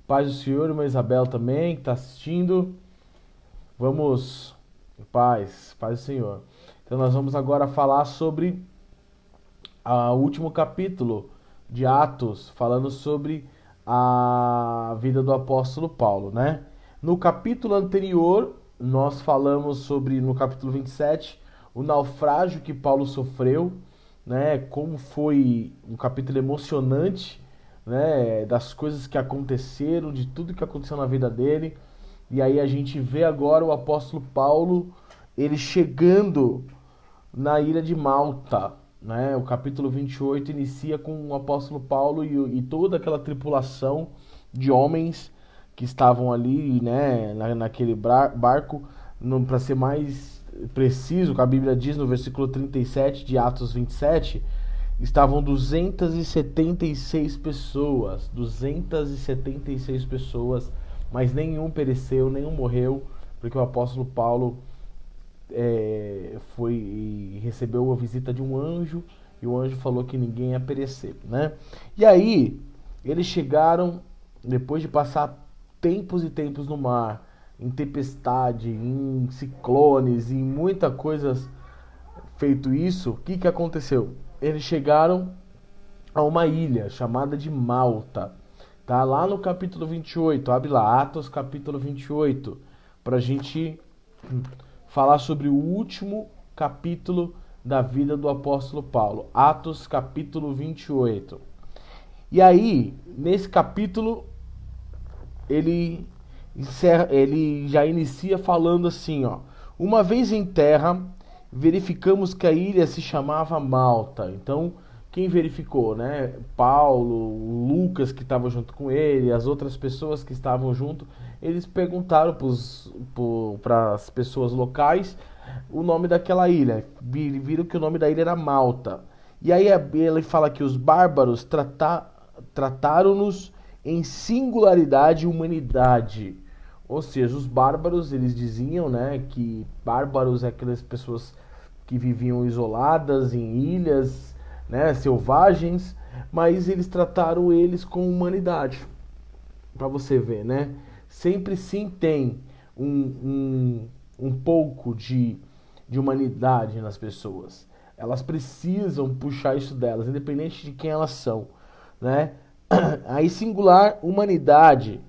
Paz do Senhor, irmã Isabel também, que está assistindo. Vamos, paz do Senhor. Então nós vamos agora falar sobre o último capítulo de Atos, falando sobre a vida do apóstolo Paulo, né? No capítulo anterior, nós falamos sobre, no capítulo 27, o naufrágio que Paulo sofreu, né? Como foi um capítulo emocionante, né? Das coisas que aconteceram, de tudo que aconteceu na vida dele. E aí a gente vê agora o apóstolo Paulo, ele chegando na ilha de Malta, né? O capítulo 28 inicia com o apóstolo Paulo e toda aquela tripulação de homens que estavam ali, né, naquele barco. Para ser mais preciso, que a Bíblia diz no versículo 37 de Atos 27, estavam 276 pessoas, 276 pessoas, mas nenhum pereceu, nenhum morreu, porque o apóstolo Paulo foi e recebeu a visita de um anjo, e o anjo falou que ninguém ia perecer, né? E aí, eles chegaram, depois de passar tempos e tempos no mar, em tempestade, em ciclones, em muita coisas feito isso, o que aconteceu? Eles chegaram a uma ilha chamada de Malta, tá? Lá no capítulo 28, abre lá, Atos capítulo 28, pra gente falar sobre o último capítulo da vida do apóstolo Paulo. Atos capítulo 28. E aí, nesse capítulo, ele já inicia falando assim, ó: uma vez em terra, verificamos que a ilha se chamava Malta. Então, quem verificou, né? Paulo, Lucas, que estava junto com ele, as outras pessoas que estavam junto, eles perguntaram para as pessoas locais o nome daquela ilha. Viram que o nome da ilha era Malta. E aí ele fala que os bárbaros trataram-nos em singularidade e humanidade. Ou seja, os bárbaros, eles diziam, né, que bárbaros é aquelas pessoas que viviam isoladas em ilhas, né, selvagens, mas eles trataram eles com humanidade. Para você ver, né? Sempre sim tem um pouco de humanidade nas pessoas. Elas precisam puxar isso delas, independente de quem elas são, né? Aí singular humanidade,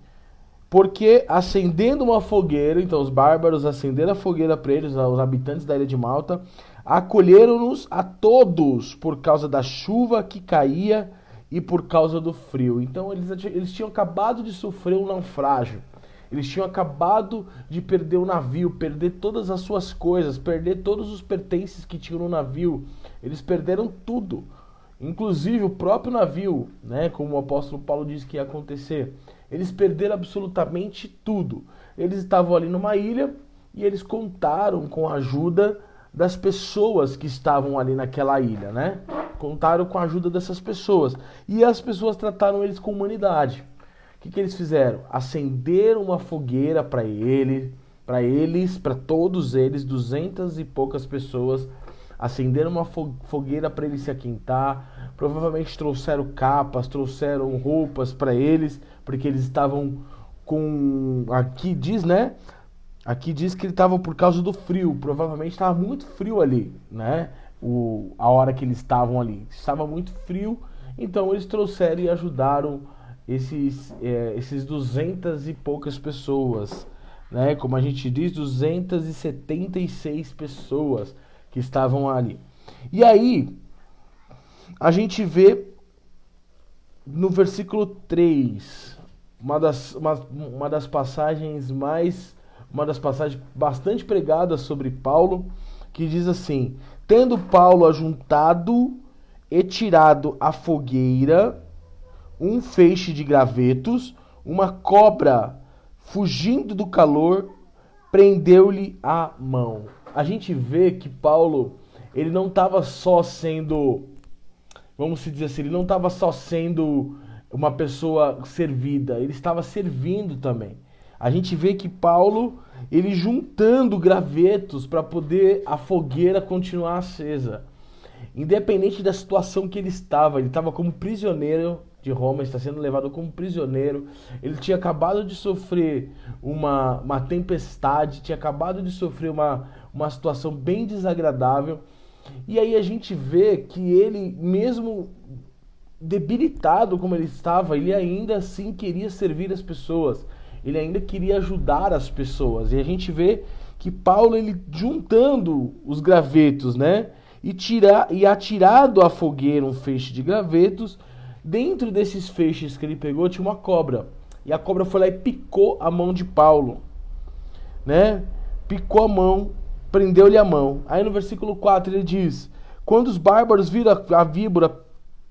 porque acendendo uma fogueira, então os bárbaros acenderam a fogueira para eles, os habitantes da ilha de Malta, acolheram-nos a todos por causa da chuva que caía e por causa do frio. Então eles tinham acabado de sofrer um naufrágio. Eles tinham acabado de perder o navio, perder todas as suas coisas, perder todos os pertences que tinham no navio. Eles perderam tudo, inclusive o próprio navio, né? Como o apóstolo Paulo disse que ia acontecer. Eles perderam absolutamente tudo. Eles estavam ali numa ilha e eles contaram com a ajuda das pessoas que estavam ali naquela ilha, né? Contaram com a ajuda dessas pessoas. E as pessoas trataram eles com humanidade. O que eles fizeram? Acenderam uma fogueira para todos eles, 200 e poucas pessoas, acenderam uma fogueira para eles se aquentar. Provavelmente trouxeram capas, trouxeram roupas para eles, porque eles estavam com... Aqui diz, né? Aqui diz que eles estavam por causa do frio. Provavelmente estava muito frio ali, né? A hora que eles estavam ali. Estava muito frio, então eles trouxeram e ajudaram esses 200 e poucas pessoas, né? Como a gente diz, 276 pessoas que estavam ali. E aí, a gente vê no versículo 3, uma das passagens bastante pregadas sobre Paulo, que diz assim: tendo Paulo ajuntado e tirado a fogueira um feixe de gravetos, uma cobra, fugindo do calor, prendeu-lhe a mão. A gente vê que Paulo, ele não estava só sendo, vamos dizer assim, ele não estava só sendo uma pessoa servida, ele estava servindo também. A gente vê que Paulo, ele juntando gravetos para poder a fogueira continuar acesa. Independente da situação que ele estava como prisioneiro de Roma, está sendo levado como prisioneiro. Ele tinha acabado de sofrer uma tempestade, tinha acabado de sofrer uma situação bem desagradável. E aí a gente vê que ele, mesmo debilitado como ele estava, ele ainda assim queria servir as pessoas. Ele ainda queria ajudar as pessoas. E a gente vê que Paulo, ele juntando os gravetos, né? E atirado à fogueira um feixe de gravetos. Dentro desses feixes que ele pegou tinha uma cobra. E a cobra foi lá e picou a mão de Paulo, né? Picou a mão, prendeu-lhe a mão. Aí no versículo 4 ele diz: quando os bárbaros viram a víbora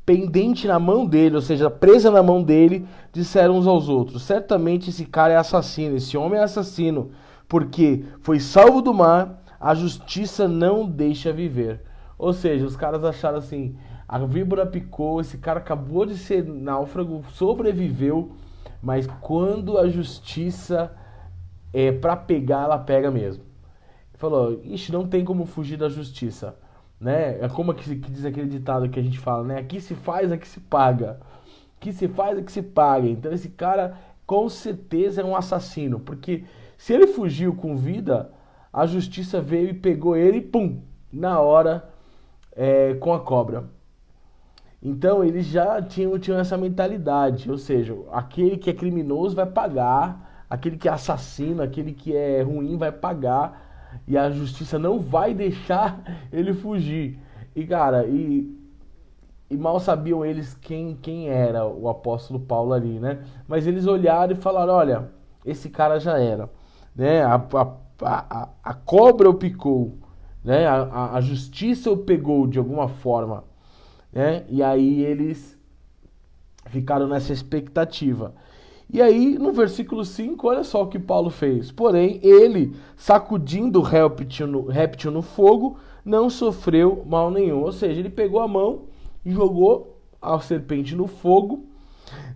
pendente na mão dele, ou seja, presa na mão dele, disseram uns aos outros: certamente esse cara é assassino, esse homem é assassino, porque foi salvo do mar, a justiça não deixa viver. Ou seja, os caras acharam assim: a víbora picou, esse cara acabou de ser náufrago, sobreviveu, mas quando a justiça é para pegar, ela pega mesmo. Ele falou: ixi, não tem como fugir da justiça, né? É como que diz aquele ditado que a gente fala, né? Aqui se faz, aqui se paga. Aqui se faz, aqui se paga. Então esse cara com certeza é um assassino, porque se ele fugiu com vida, a justiça veio e pegou ele e pum, na hora, com a cobra. Então eles já tinham essa mentalidade, ou seja, aquele que é criminoso vai pagar, aquele que é assassino, aquele que é ruim vai pagar, e a justiça não vai deixar ele fugir. E cara, e mal sabiam eles quem era o apóstolo Paulo ali, né? Mas eles olharam e falaram: olha, esse cara já era, né? A cobra o picou, né? A justiça o pegou de alguma forma, né? E aí eles ficaram nessa expectativa. E aí, no versículo 5, olha só o que Paulo fez. Porém, ele, sacudindo o réptil no fogo, não sofreu mal nenhum. Ou seja, ele pegou a mão e jogou a serpente no fogo,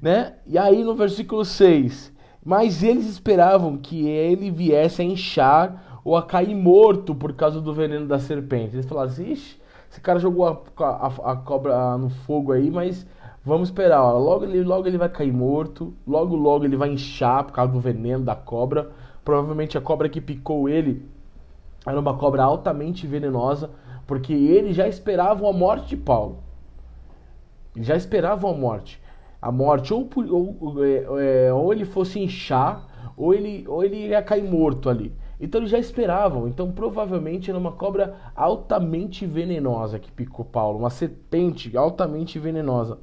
né? E aí, no versículo 6, mas eles esperavam que ele viesse a inchar ou a cair morto por causa do veneno da serpente. Eles falaram assim: ixi, esse cara jogou a cobra no fogo aí, mas vamos esperar, ó. Logo ele vai cair morto, logo ele vai inchar por causa do veneno da cobra. Provavelmente a cobra que picou ele era uma cobra altamente venenosa, porque eles já esperavam a morte de Paulo. Eles já esperavam a morte. A morte ou ele fosse inchar, ou ele ia cair morto ali. Então eles já esperavam. Então provavelmente era uma cobra altamente venenosa que picou Paulo, uma serpente altamente venenosa.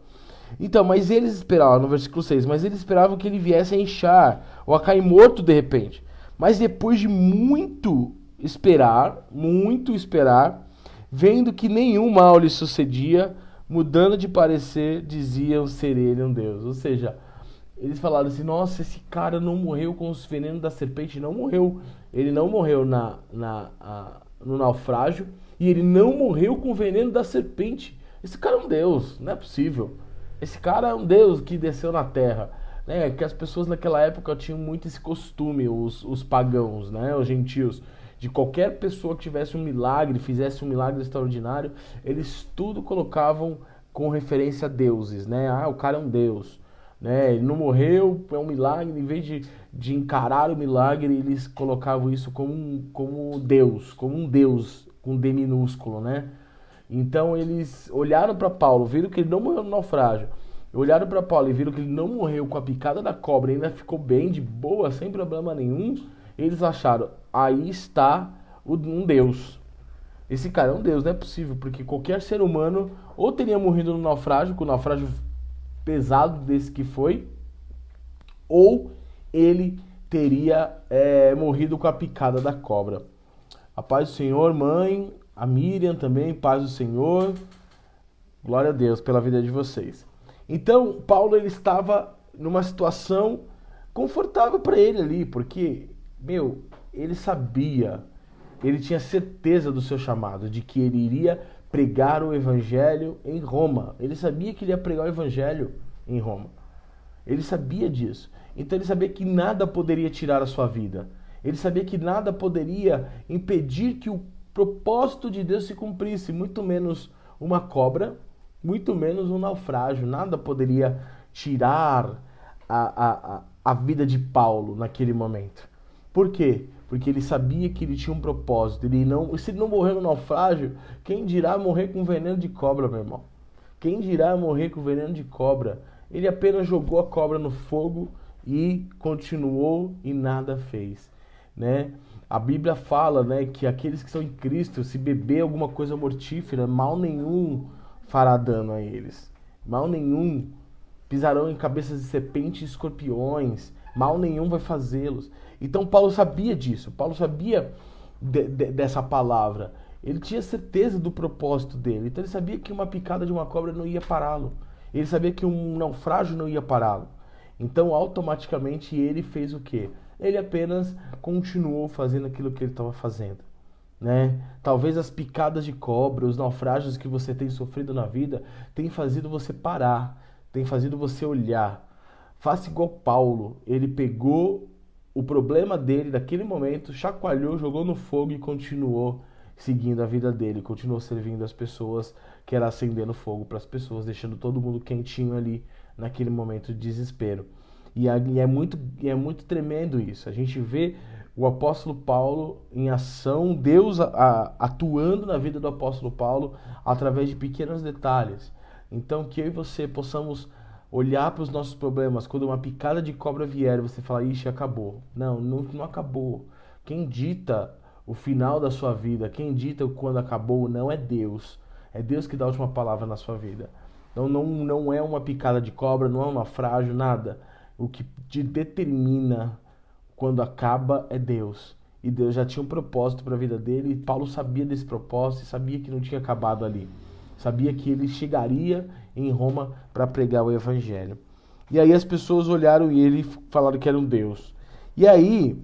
Então, mas eles esperavam, no versículo 6, mas eles esperavam que ele viesse a inchar ou a cair morto de repente. Mas depois de muito esperar, vendo que nenhum mal lhe sucedia, mudando de parecer, diziam ser ele um Deus. Ou seja, eles falaram assim: nossa, esse cara não morreu com os venenos da serpente, não morreu. Ele não morreu no naufrágio e ele não morreu com o veneno da serpente. Esse cara é um Deus, não é possível. Esse cara é um Deus que desceu na terra, né? Que as pessoas naquela época tinham muito esse costume, os pagãos, né? Os gentios, de qualquer pessoa que tivesse um milagre, fizesse um milagre extraordinário, eles tudo colocavam com referência a deuses, né? Ah, o cara é um Deus, né? Ele não morreu, é um milagre. Em vez de encarar o milagre, eles colocavam isso como Deus, como um Deus com D minúsculo, né? Então eles olharam para Paulo, viram que ele não morreu no naufrágio. Olharam para Paulo e viram que ele não morreu com a picada da cobra, ainda ficou bem, de boa, sem problema nenhum. Eles acharam: aí está um Deus. Esse cara é um Deus, não é possível, porque qualquer ser humano ou teria morrido no naufrágio, com o naufrágio pesado desse que foi, ou ele teria morrido com a picada da cobra. A paz do Senhor, mãe, a Miriam também, paz do Senhor. Glória a Deus pela vida de vocês. Então, Paulo, ele estava numa situação confortável para ele ali, porque, ele sabia, ele tinha certeza do seu chamado, de que ele iria pregar o evangelho em Roma. Ele sabia que ele ia pregar o evangelho em Roma. Ele sabia disso. Então ele sabia que nada poderia tirar a sua vida. Ele sabia que nada poderia impedir que o propósito de Deus se cumprisse, muito menos uma cobra, muito menos um naufrágio. Nada poderia tirar a vida de Paulo naquele momento. Por quê? Porque ele sabia que ele tinha um propósito. Se ele não morreu no naufrágio, quem dirá morrer com veneno de cobra, meu irmão? Quem dirá morrer com veneno de cobra? Ele apenas jogou a cobra no fogo e continuou e nada fez, né? A Bíblia fala, né, que aqueles que são em Cristo, se beber alguma coisa mortífera, mal nenhum fará dano a eles. Mal nenhum. Pisarão em cabeças de serpentes e escorpiões. Mal nenhum vai fazê-los. Então Paulo sabia disso. Paulo sabia dessa palavra. Ele tinha certeza do propósito dele. Então ele sabia que uma picada de uma cobra não ia pará-lo. Ele sabia que um naufrágio não ia pará-lo. Então automaticamente ele fez o quê? Ele apenas continuou fazendo aquilo que ele estava fazendo, né? Talvez as picadas de cobra, os naufrágios que você tem sofrido na vida, tenham fazido você parar, tem fazido você olhar. Faça igual Paulo. Ele pegou o problema dele naquele momento, chacoalhou, jogou no fogo e continuou seguindo a vida dele, continuou servindo as pessoas, que era acendendo fogo para as pessoas, deixando todo mundo quentinho ali naquele momento de desespero. E é muito tremendo isso. A gente vê o apóstolo Paulo em ação, Deus atuando na vida do apóstolo Paulo através de pequenos detalhes. Então que eu e você possamos olhar para os nossos problemas, quando uma picada de cobra vier, você fala, ixi, acabou. Não acabou. Quem dita o final da sua vida, quem dita quando acabou, não é Deus. É Deus que dá a última palavra na sua vida. Então não é uma picada de cobra, não é um naufrágio, nada. O que te determina quando acaba é Deus. E Deus já tinha um propósito para a vida dele, e Paulo sabia desse propósito e sabia que não tinha acabado ali. Sabia que ele chegaria em Roma para pregar o evangelho. E aí as pessoas olharam e ele falaram que era um Deus. E aí,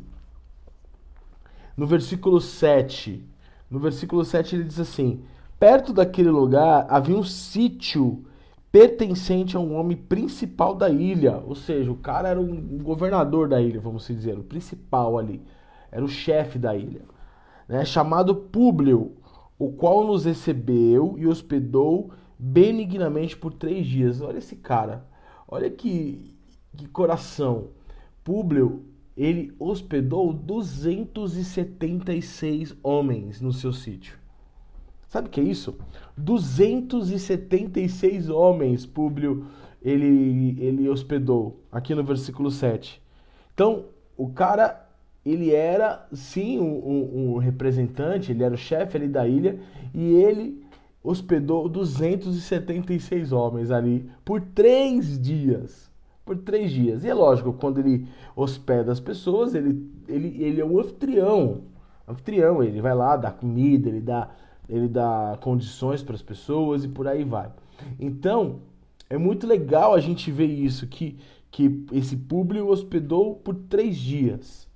no versículo 7 ele diz assim: perto daquele lugar havia um sítio pertencente a um homem principal da ilha. Ou seja, o cara era um governador da ilha, vamos dizer, o principal ali. Era o chefe da ilha, né, chamado Públio, o qual nos recebeu e hospedou benignamente por 3 dias. Olha esse cara, olha que coração. Públio, ele hospedou 276 homens no seu sítio. Sabe o que é isso? 276 homens Públio ele hospedou, aqui no versículo 7. Então, o cara, ele era, sim, um representante, ele era o chefe ali da ilha, e ele hospedou 276 homens ali por 3 dias. Por 3 dias. E é lógico, quando ele hospeda as pessoas, ele é um anfitrião. Ele vai lá, dá comida, ele dá condições para as pessoas e por aí vai. Então, é muito legal a gente ver isso, que esse Públio hospedou por 3 dias,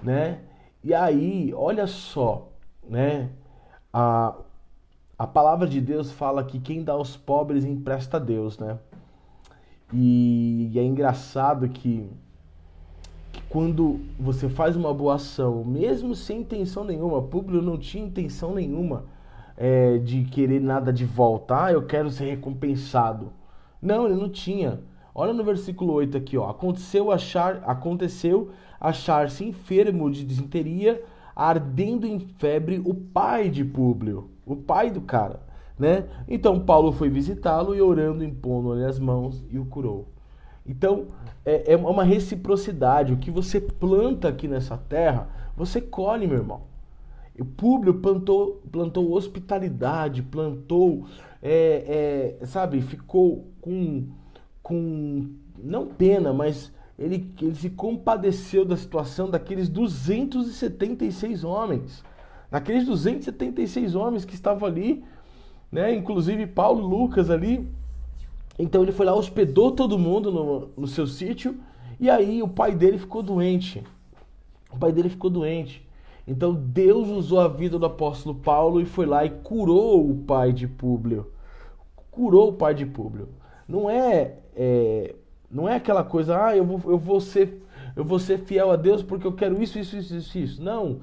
né? E aí, olha só, né? A palavra de Deus fala que quem dá aos pobres empresta a Deus, né? E é engraçado que quando você faz uma boa ação, mesmo sem intenção nenhuma, Públio não tinha intenção nenhuma de querer nada de volta. Eu quero ser recompensado. Não, ele não tinha. Olha no versículo 8 aqui, ó. Aconteceu achar-se enfermo de disenteria, ardendo em febre, o pai de Públio, o pai do cara, né? Então Paulo foi visitá-lo e orando, impondo-lhe as mãos, e o curou. Então é uma reciprocidade. O que você planta aqui nessa terra, você colhe, meu irmão. O Públio plantou hospitalidade, plantou, sabe, ficou com não pena, mas ele se compadeceu da situação daqueles 276 homens. Naqueles 276 homens que estavam ali, né, inclusive Paulo e Lucas ali. Então ele foi lá, hospedou todo mundo no seu sítio, e aí o pai dele ficou doente. Então Deus usou a vida do apóstolo Paulo e foi lá e curou o pai de Públio. Não é aquela coisa, eu vou ser fiel a Deus porque eu quero isso. Não.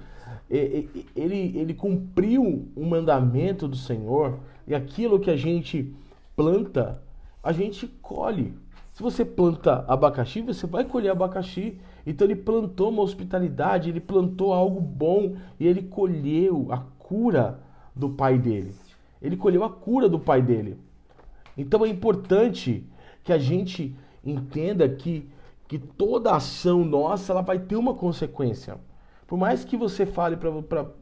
Ele cumpriu um mandamento do Senhor, e aquilo que a gente planta, a gente colhe. Se você planta abacaxi, você vai colher abacaxi. Então ele plantou uma hospitalidade, ele plantou algo bom e ele colheu a cura do pai dele. Ele colheu a cura do pai dele. Então é importante que a gente entenda que toda ação nossa ela vai ter uma consequência. Por mais que você fale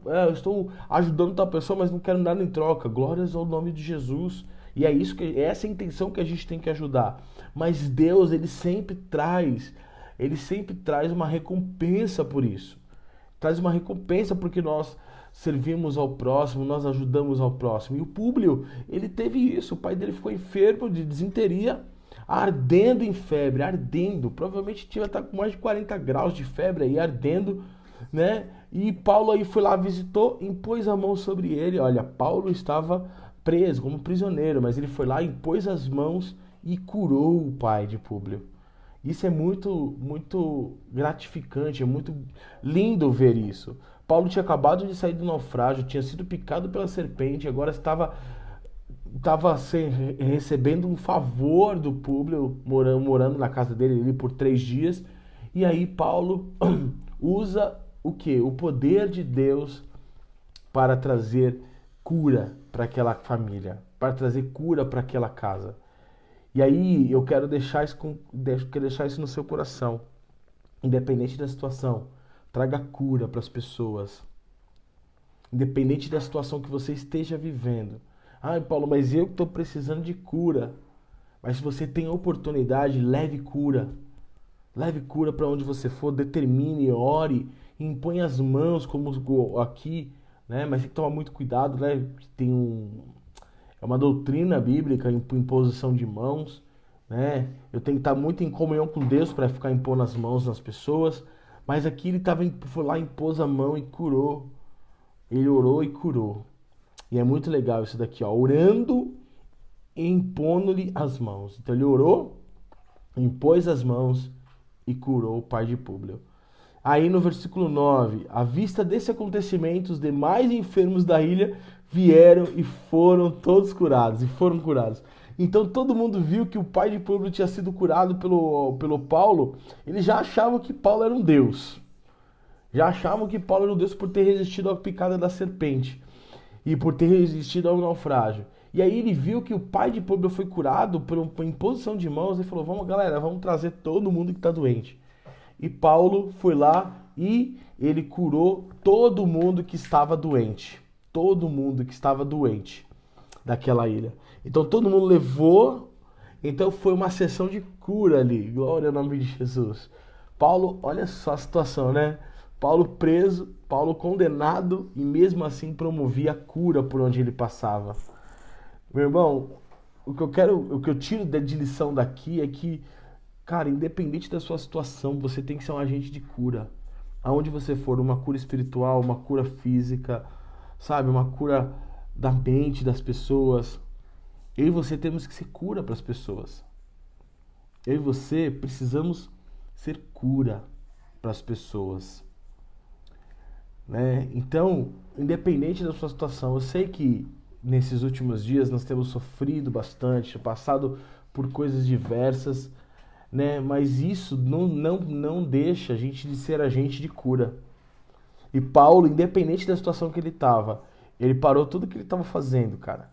eu estou ajudando tal pessoa, mas não quero nada em troca. Glórias ao nome de Jesus. E é isso que essa é a intenção que a gente tem que ajudar. Mas Deus, ele sempre traz uma recompensa por isso. Traz uma recompensa porque nós servimos ao próximo, nós ajudamos ao próximo. E o Públio, ele teve isso. O pai dele ficou enfermo de disenteria, ardendo em febre, ardendo. Provavelmente tinha estar com mais de 40 graus de febre aí, ardendo, né? E Paulo aí foi lá, visitou, impôs a mão sobre ele. Olha, Paulo estava preso como prisioneiro, mas ele foi lá, impôs as mãos e curou o pai de Públio. Isso é muito, muito gratificante, é muito lindo ver isso. Paulo tinha acabado de sair do naufrágio, tinha sido picado pela serpente, agora estava recebendo um favor do Públio, morando na casa dele ali por 3 dias. E aí Paulo usa o quê? O poder de Deus para trazer cura para aquela família, para trazer cura para aquela casa. E aí eu quero deixar isso no seu coração. Independente da situação, traga cura para as pessoas. Independente da situação que você esteja vivendo. Ai, Paulo, mas eu estou precisando de cura. Mas se você tem a oportunidade, leve cura. Leve cura para onde você for, determine, ore, impõe as mãos, como aqui, né? Mas tem que tomar muito cuidado, né? É uma doutrina bíblica, imposição de mãos, né? Eu tenho que estar muito em comunhão com Deus para ficar impondo as mãos nas pessoas. Mas aqui ele foi lá, impôs a mão e curou. Ele orou e curou. E é muito legal isso daqui, ó. Orando e impondo-lhe as mãos. Então ele orou, impôs as mãos e curou o pai de Públio. Aí no versículo 9, à vista desse acontecimento, os demais enfermos da ilha vieram e foram todos curados, Então todo mundo viu que o pai de Públio tinha sido curado pelo Paulo, eles já achavam que Paulo era um deus. Já achavam que Paulo era um deus por ter resistido à picada da serpente e por ter resistido ao naufrágio. E aí ele viu que o pai de Públio foi curado por imposição de mãos e falou, vamos galera, vamos trazer todo mundo que está doente. E Paulo foi lá e ele curou todo mundo que estava doente. Todo mundo que estava doente daquela ilha. Então todo mundo levou. Então foi uma sessão de cura ali. Glória ao nome de Jesus. Paulo, olha só a situação, né? Paulo preso, Paulo condenado e mesmo assim promovia a cura por onde ele passava. Meu irmão, o que eu tiro de lição daqui é que, cara, independente da sua situação, você tem que ser um agente de cura. Aonde você for, uma cura espiritual, uma cura física, sabe? Uma cura da mente das pessoas. Eu e você temos que ser cura para as pessoas. Eu e você precisamos ser cura para as pessoas. Né? Então, independente da sua situação, eu sei que nesses últimos dias nós temos sofrido bastante, passado por coisas diversas, né? Mas isso não deixa a gente de ser agente de cura. E Paulo, independente da situação que ele estava, ele parou tudo que ele estava fazendo, cara.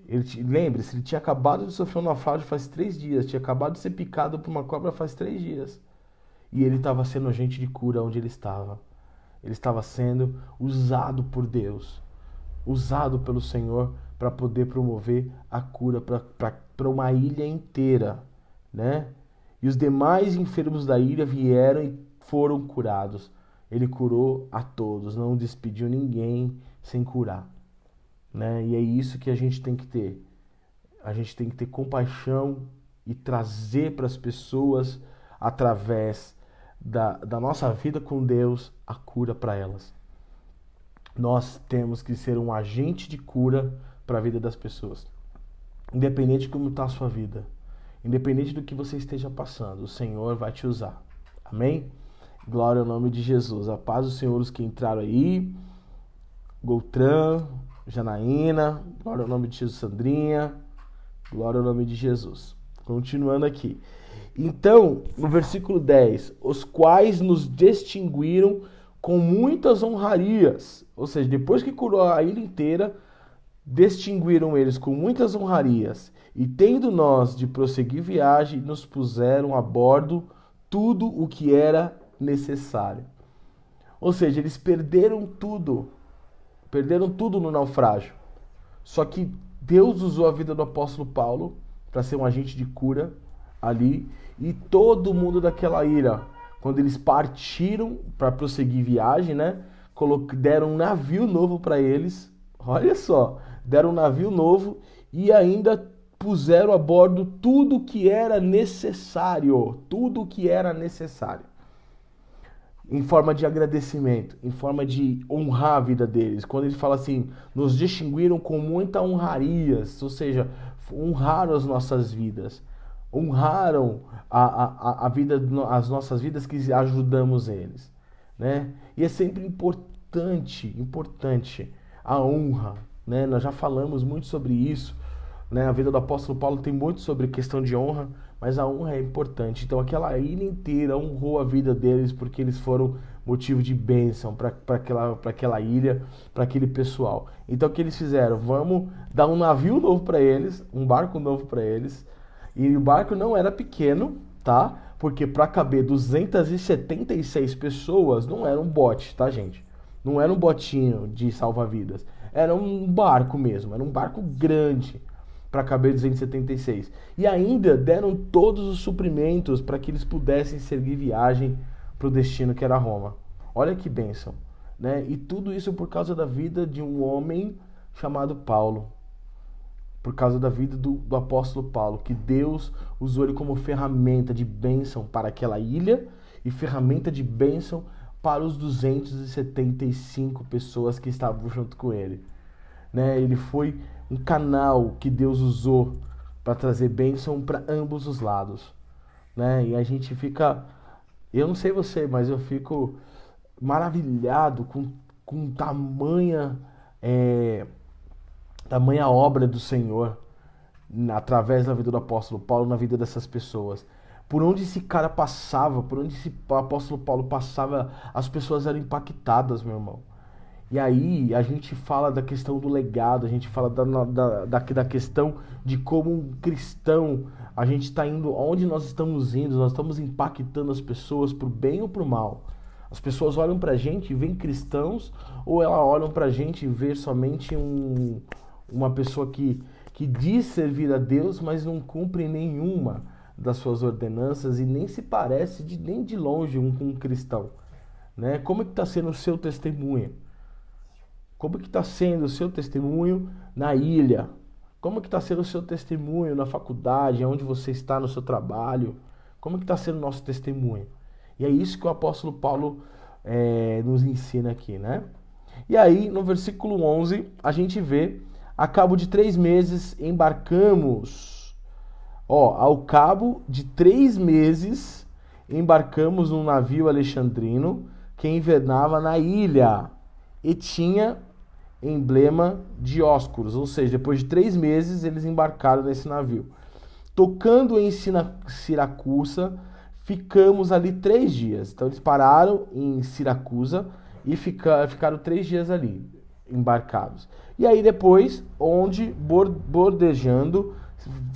Lembre-se, ele tinha acabado de sofrer um naufrágio faz 3 dias, tinha acabado de ser picado por uma cobra faz 3 dias. E ele estava sendo agente de cura onde ele estava. Ele estava sendo usado por Deus, usado pelo Senhor para poder promover a cura para uma ilha inteira, né? E os demais enfermos da ilha vieram e foram curados. Ele curou a todos, não despediu ninguém sem curar, né? E é isso que a gente tem que ter. A gente tem que ter compaixão e trazer para as pessoas, através da nossa vida com Deus, a cura para elas. Nós temos que ser um agente de cura para a vida das pessoas. Independente de como está a sua vida, independente do que você esteja passando, o Senhor vai te usar. Amém? Glória ao nome de Jesus. A paz do Senhor, os que entraram aí. Goltran, Janaína. Glória ao nome de Jesus, Sandrinha. Glória ao nome de Jesus. Continuando aqui. Então, no versículo 10, os quais nos distinguiram com muitas honrarias. Ou seja, depois que curou a ilha inteira, distinguiram eles com muitas honrarias. E tendo nós de prosseguir viagem, nos puseram a bordo tudo o que era necessário. Ou seja, eles perderam tudo no naufrágio. Só que Deus usou a vida do apóstolo Paulo para ser um agente de cura ali, e todo mundo daquela ilha, quando eles partiram para prosseguir viagem, né, deram um navio novo para eles. Olha só, deram um navio novo e ainda puseram a bordo tudo que era necessário, em forma de agradecimento, em forma de honrar a vida deles. Quando ele fala assim, nos distinguiram com muita honrarias, ou seja, honraram as nossas vidas, honraram a vida, as nossas vidas que ajudamos eles, né? E é sempre importante a honra, né? Nós já falamos muito sobre isso, né? A vida do apóstolo Paulo tem muito sobre questão de honra, mas a honra é importante. Então aquela ilha inteira honrou a vida deles porque eles foram motivo de bênção para aquela ilha, para aquele pessoal. Então o que eles fizeram? Vamos dar um navio novo para eles, um barco novo para eles. E o barco não era pequeno, tá? Porque para caber 276 pessoas não era um bote, tá, gente? Não era um botinho de salva-vidas. Era um barco mesmo, era um barco grande para caber 276. E ainda deram todos os suprimentos para que eles pudessem seguir viagem para o destino que era Roma. Olha que bênção, né? E tudo isso por causa da vida de um homem chamado Paulo. Por causa da vida do apóstolo Paulo, que Deus usou ele como ferramenta de bênção para aquela ilha e ferramenta de bênção para os 275 pessoas que estavam junto com ele, né? Ele foi um canal que Deus usou para trazer bênção para ambos os lados, né? E a gente fica, eu não sei você, mas eu fico maravilhado com tamanha obra do Senhor através da vida do apóstolo Paulo, na vida dessas pessoas. Por onde esse cara passava, por onde esse apóstolo Paulo passava, as pessoas eram impactadas, meu irmão. E aí a gente fala da questão do legado, a gente fala da questão de como um cristão, a gente está indo, onde nós estamos impactando as pessoas pro bem ou pro mal. As pessoas olham pra gente e veem cristãos, ou elas olham pra gente e vê somente uma pessoa que diz servir a Deus, mas não cumpre nenhuma das suas ordenanças e nem se parece nem de longe com um cristão, né? Como é que está sendo o seu testemunho? Como é que está sendo o seu testemunho na ilha? Como é que está sendo o seu testemunho na faculdade, onde você está no seu trabalho? Como é que está sendo o nosso testemunho? E é isso que o apóstolo Paulo nos ensina aqui, né? E aí, no versículo 11, a gente vê: a cabo de 3 meses embarcamos. Ao cabo de 3 meses embarcamos num navio alexandrino que invernava na ilha e tinha emblema de Dióscuros. Ou seja, depois de 3 meses eles embarcaram nesse navio. Tocando em Siracusa, ficamos ali 3 dias. Então eles pararam em Siracusa e ficaram 3 dias ali, embarcados. E aí depois, bordejando,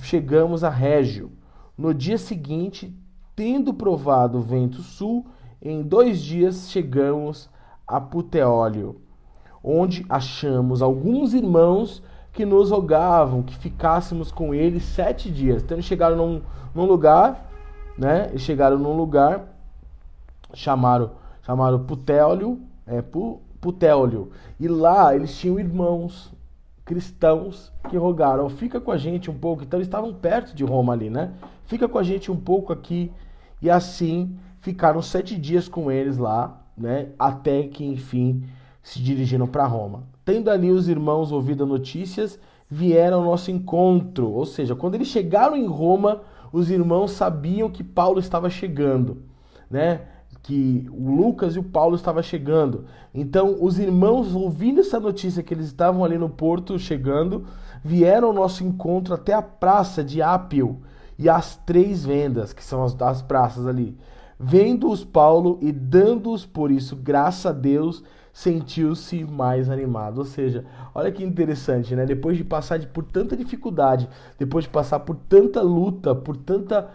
chegamos a Régio. No dia seguinte, tendo provado o vento sul, em 2 dias chegamos a Puteólio, onde achamos alguns irmãos que nos rogavam que ficássemos com eles 7 dias. Então eles chegaram num lugar, né? Eles chegaram num lugar, chamaram Puteólio, e lá eles tinham irmãos cristãos que rogaram: fica com a gente um pouco. Então eles estavam perto de Roma ali, né? Fica com a gente um pouco aqui. E assim ficaram 7 dias com eles lá, né? Até que enfim se dirigiram para Roma. Tendo ali os irmãos ouvido notícias, vieram ao nosso encontro. Ou seja, quando eles chegaram em Roma, os irmãos sabiam que Paulo estava chegando, né? Que o Lucas e o Paulo estavam chegando. Então, os irmãos, ouvindo essa notícia que eles estavam ali no porto chegando, vieram ao nosso encontro até a praça de Ápio e as três vendas, que são as praças ali. Vendo-os Paulo e dando-os por isso graça a Deus, sentiu-se mais animado. Ou seja, olha que interessante, né? Depois de passar por tanta dificuldade, depois de passar por tanta luta, por tanta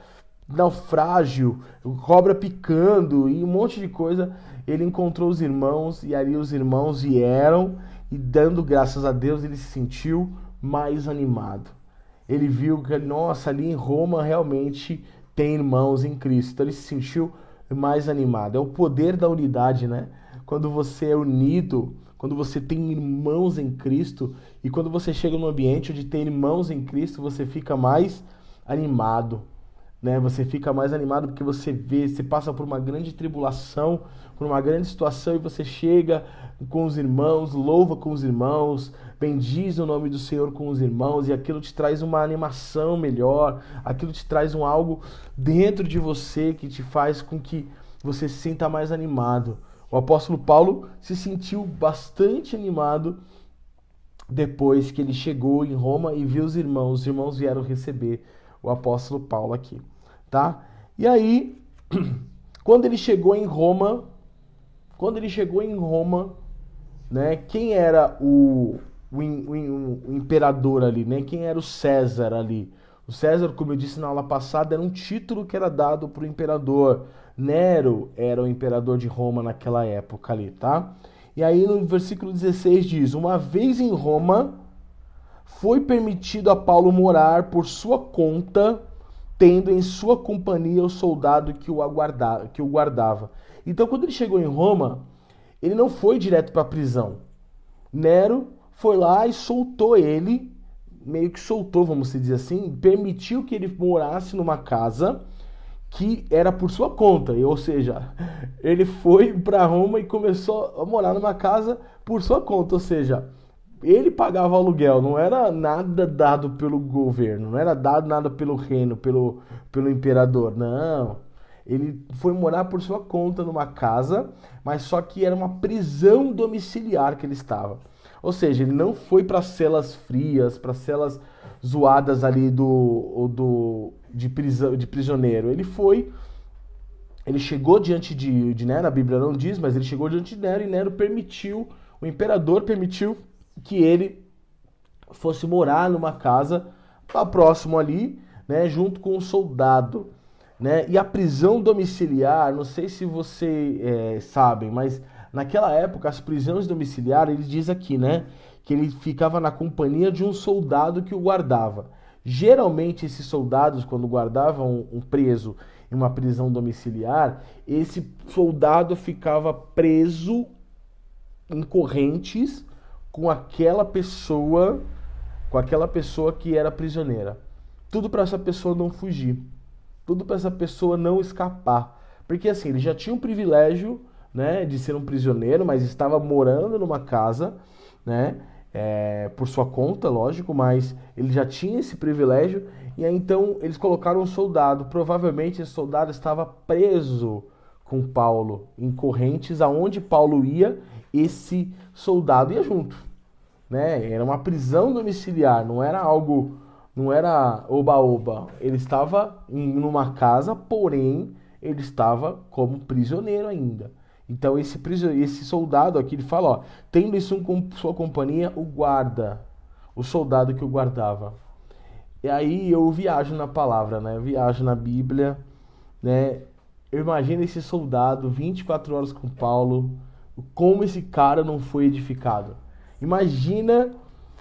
naufrágio, cobra picando e um monte de coisa, ele encontrou os irmãos e ali os irmãos vieram e dando graças a Deus ele se sentiu mais animado. Ele viu que, nossa, ali em Roma realmente tem irmãos em Cristo. Então ele se sentiu mais animado. É o poder da unidade, né? Quando você é unido, quando você tem irmãos em Cristo e quando você chega num ambiente onde tem irmãos em Cristo, você fica mais animado, né? Você fica mais animado porque você vê, você passa por uma grande tribulação, por uma grande situação e você chega com os irmãos, louva com os irmãos, bendiz o nome do Senhor com os irmãos e aquilo te traz uma animação melhor, aquilo te traz algo dentro de você que te faz com que você se sinta mais animado. O apóstolo Paulo se sentiu bastante animado depois que ele chegou em Roma e viu os irmãos vieram receber o apóstolo Paulo aqui, tá? E aí, quando ele chegou em Roma, né, quem era o imperador ali, né? Quem era o César ali? O César, como eu disse na aula passada, era um título que era dado para o imperador. Nero era o imperador de Roma naquela época ali, tá? E aí no versículo 16 diz: uma vez em Roma, foi permitido a Paulo morar por sua conta, tendo em sua companhia o soldado que o guardava. Então, quando ele chegou em Roma, ele não foi direto para a prisão. Nero foi lá e soltou ele, meio que soltou, vamos dizer assim, permitiu que ele morasse numa casa que era por sua conta, ou seja, ele foi para Roma e começou a morar numa casa por sua conta, ou seja, ele pagava aluguel, não era nada dado pelo governo, não era dado nada pelo reino, pelo imperador, não. Ele foi morar por sua conta numa casa, mas só que era uma prisão domiciliar que ele estava. Ou seja, ele não foi para celas frias, para celas zoadas ali de prisioneiro. Ele chegou diante de Nero, a Bíblia não diz, mas ele chegou diante de Nero e Nero permitiu, o imperador permitiu que ele fosse morar numa casa próximo ali, né, junto com um soldado, né? E a prisão domiciliar, não sei se vocês sabem, mas naquela época as prisões domiciliares, ele diz aqui, né, que ele ficava na companhia de um soldado que o guardava. Geralmente esses soldados, quando guardavam um preso em uma prisão domiciliar, esse soldado ficava preso em correntes com aquela pessoa que era prisioneira. Tudo para essa pessoa não fugir. Tudo para essa pessoa não escapar. Porque assim, ele já tinha um privilégio, né, de ser um prisioneiro, mas estava morando numa casa, né, por sua conta, lógico, mas ele já tinha esse privilégio. E aí então eles colocaram um soldado. Provavelmente esse soldado estava preso com Paulo, em correntes, aonde Paulo ia, esse soldado ia junto, né? Era uma prisão domiciliar, não era algo, não era oba-oba. Ele estava numa casa, porém ele estava como prisioneiro ainda. Então esse soldado aqui, ele fala, ó, tendo isso com sua companhia, o guarda, o soldado que o guardava. E aí eu viajo na palavra, né? Eu viajo na Bíblia, né? Eu imagino esse soldado 24 horas com Paulo, como esse cara não foi edificado. Imagina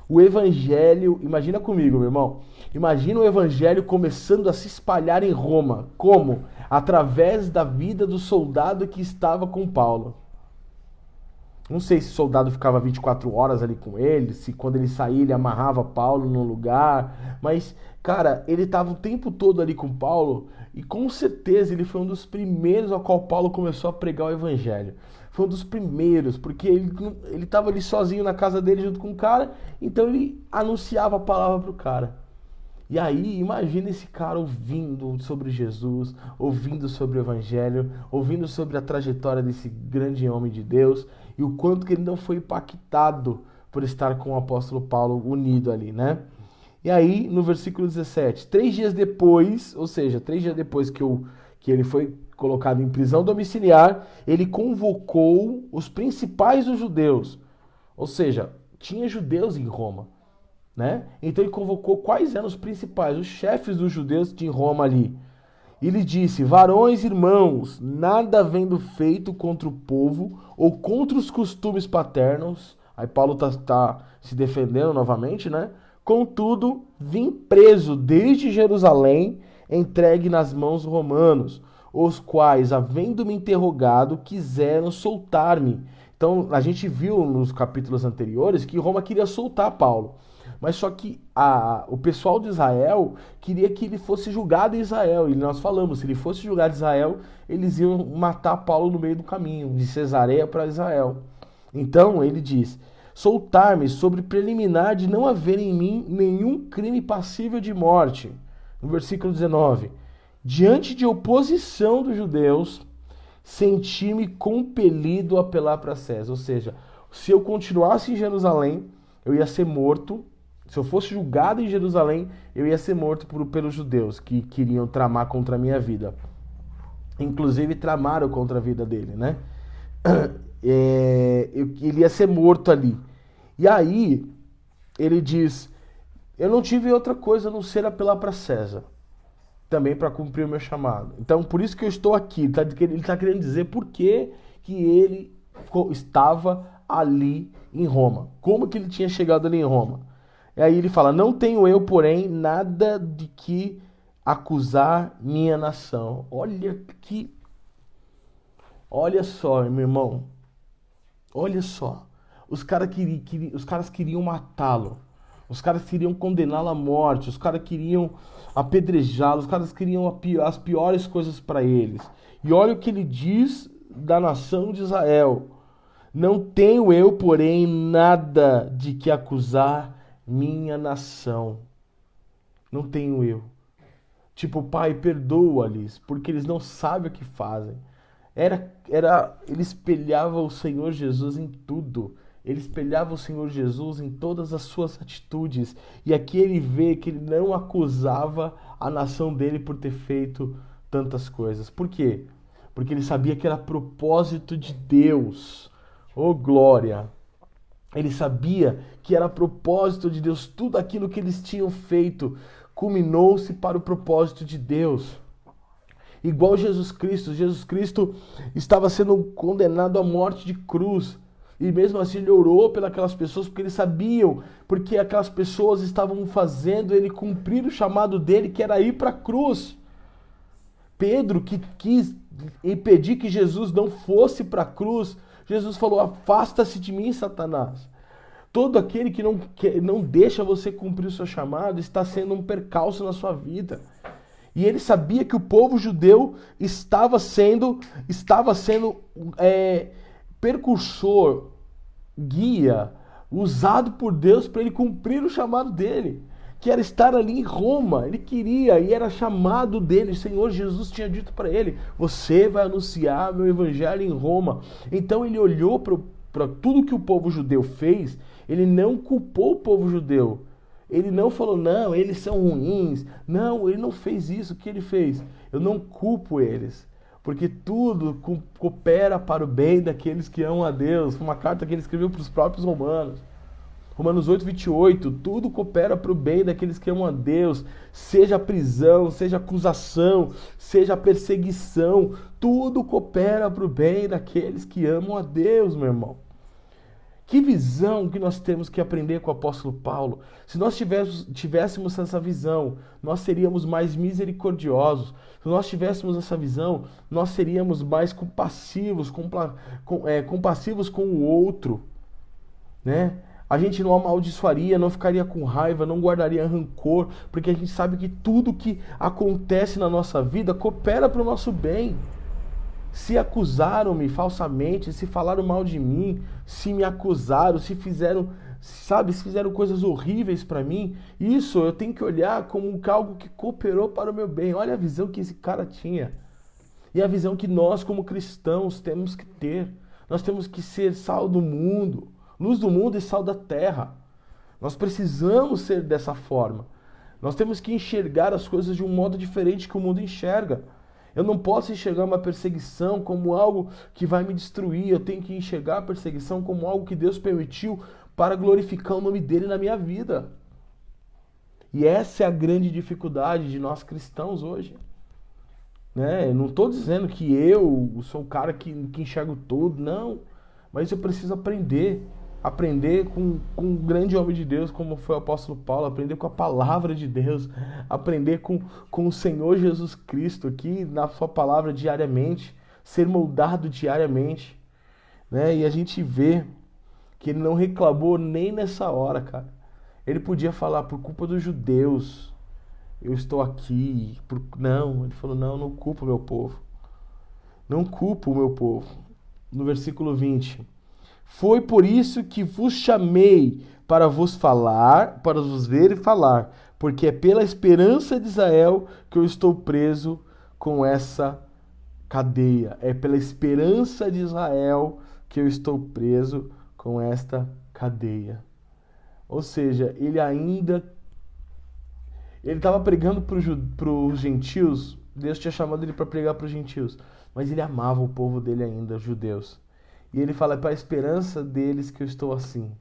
o evangelho, imagina comigo, meu irmão. Imagina o evangelho começando a se espalhar em Roma. Como? Através da vida do soldado que estava com Paulo. Não sei se o soldado ficava 24 horas ali com ele, se quando ele saía ele amarrava Paulo num lugar, mas, cara, ele estava o tempo todo ali com Paulo e com certeza ele foi um dos primeiros ao qual Paulo começou a pregar o evangelho. Foi um dos primeiros, porque ele estava ali sozinho na casa dele junto com o cara, então ele anunciava a palavra pro cara. E aí, imagina esse cara ouvindo sobre Jesus, ouvindo sobre o evangelho, ouvindo sobre a trajetória desse grande homem de Deus e o quanto que ele não foi impactado por estar com o apóstolo Paulo unido ali, né? E aí, no versículo 17, 3 dias depois, ou seja, 3 dias depois que ele foi colocado em prisão domiciliar, ele convocou os principais dos judeus. Ou seja, tinha judeus em Roma, né? Então ele convocou quais eram os principais, os chefes dos judeus de Roma ali. E lhe disse: varões irmãos, nada havendo feito contra o povo ou contra os costumes paternos. Aí Paulo tá se defendendo novamente, né? Contudo, vim preso desde Jerusalém, entregue nas mãos romanos, os quais, havendo me interrogado, quiseram soltar-me. Então, a gente viu nos capítulos anteriores que Roma queria soltar Paulo. Mas só que o pessoal de Israel queria que ele fosse julgado em Israel. E nós falamos, se ele fosse julgado em Israel, eles iam matar Paulo no meio do caminho, de Cesareia para Israel. Então, ele diz: soltar-me sobre preliminar de não haver em mim nenhum crime passível de morte. No versículo 19. Diante de oposição dos judeus, senti-me compelido a apelar para César. Ou seja, se eu continuasse em Jerusalém, eu ia ser morto. Se eu fosse julgado em Jerusalém, eu ia ser morto pelos judeus que queriam tramar contra a minha vida. Inclusive tramaram contra a vida dele, né? Ele ia ser morto ali. E aí, ele diz: eu não tive outra coisa a não ser apelar para César, também para cumprir o meu chamado. Então, por isso que eu estou aqui. Ele está querendo dizer por que ele estava ali em Roma. Como que ele tinha chegado ali em Roma. E aí ele fala: não tenho eu, porém, nada de que acusar minha nação. Olha só, meu irmão. Olha só. Os caras queriam matá-lo. Os caras queriam condená-lo à morte. Os caras queriam apedrejá-lo. Os caras queriam as piores coisas para eles. E olha o que ele diz da nação de Israel: não tenho eu, porém, nada de que acusar minha nação. Não tenho eu. Tipo, pai, perdoa-lhes, porque eles não sabem o que fazem. Ele espelhava o Senhor Jesus em tudo. Ele espelhava o Senhor Jesus em todas as suas atitudes. E aqui ele vê que ele não acusava a nação dele por ter feito tantas coisas. Por quê? Porque ele sabia que era propósito de Deus. Oh, glória! Ele sabia que era propósito de Deus. Tudo aquilo que eles tinham feito culminou-se para o propósito de Deus. Igual Jesus Cristo. Jesus Cristo estava sendo condenado à morte de cruz. E mesmo assim ele orou pelas pessoas, porque eles sabiam, porque aquelas pessoas estavam fazendo ele cumprir o chamado dele, que era ir para a cruz. Pedro, que quis impedir que Jesus não fosse para a cruz, Jesus falou: afasta-se de mim, Satanás. Todo aquele que não deixa você cumprir o seu chamado está sendo um percalço na sua vida. E ele sabia que o povo judeu estava sendo percursor, guia, usado por Deus para ele cumprir o chamado dele, que era estar ali em Roma. Ele queria, e era chamado dele. O Senhor Jesus tinha dito para ele: você vai anunciar meu evangelho em Roma. Então ele olhou para tudo que o povo judeu fez. Ele não culpou o povo judeu. Ele não falou: não, eles são ruins. Não, ele não fez isso. O que ele fez? Eu não culpo eles, porque tudo coopera para o bem daqueles que amam a Deus. Uma carta que ele escreveu para os próprios romanos. Romanos 8, 28. Tudo coopera para o bem daqueles que amam a Deus. Seja a prisão, seja a acusação, seja a perseguição. Tudo coopera para o bem daqueles que amam a Deus, meu irmão. Que visão que nós temos que aprender com o apóstolo Paulo. Se nós tivéssemos essa visão, nós seríamos mais misericordiosos. Se nós tivéssemos essa visão, nós seríamos mais compassivos, compassivos com o outro, né? A gente não amaldiçoaria, não ficaria com raiva, não guardaria rancor, porque a gente sabe que tudo que acontece na nossa vida coopera para o nosso bem. Se acusaram-me falsamente, se falaram mal de mim, se me acusaram, se fizeram coisas horríveis para mim, isso eu tenho que olhar como algo que cooperou para o meu bem. Olha a visão que esse cara tinha. E a visão que nós, como cristãos, temos que ter. Nós temos que ser sal do mundo, luz do mundo e sal da terra. Nós precisamos ser dessa forma. Nós temos que enxergar as coisas de um modo diferente que o mundo enxerga. Eu não posso enxergar uma perseguição como algo que vai me destruir. Eu tenho que enxergar a perseguição como algo que Deus permitiu para glorificar o nome dele na minha vida. E essa é a grande dificuldade de nós cristãos hoje. Né? Eu não estou dizendo que eu sou o cara que enxergo tudo, não. Mas eu preciso aprender. Aprender com um grande homem de Deus, como foi o apóstolo Paulo. Aprender com a palavra de Deus. Aprender com o Senhor Jesus Cristo aqui na sua palavra diariamente. Ser moldado diariamente. Né? E a gente vê que ele não reclamou nem nessa hora, cara. Ele podia falar, por culpa dos judeus, eu estou aqui. Não, ele falou, não culpo o meu povo. Não culpo o meu povo. No versículo 20. Foi por isso que vos chamei para vos falar, para vos ver e falar, porque é pela esperança de Israel que eu estou preso com essa cadeia. É pela esperança de Israel que eu estou preso com esta cadeia. Ou seja, ele estava pregando para os gentios. Deus tinha chamado ele para pregar para os gentios, mas ele amava o povo dele ainda, os judeus. E ele fala, é para a esperança deles que eu estou assim.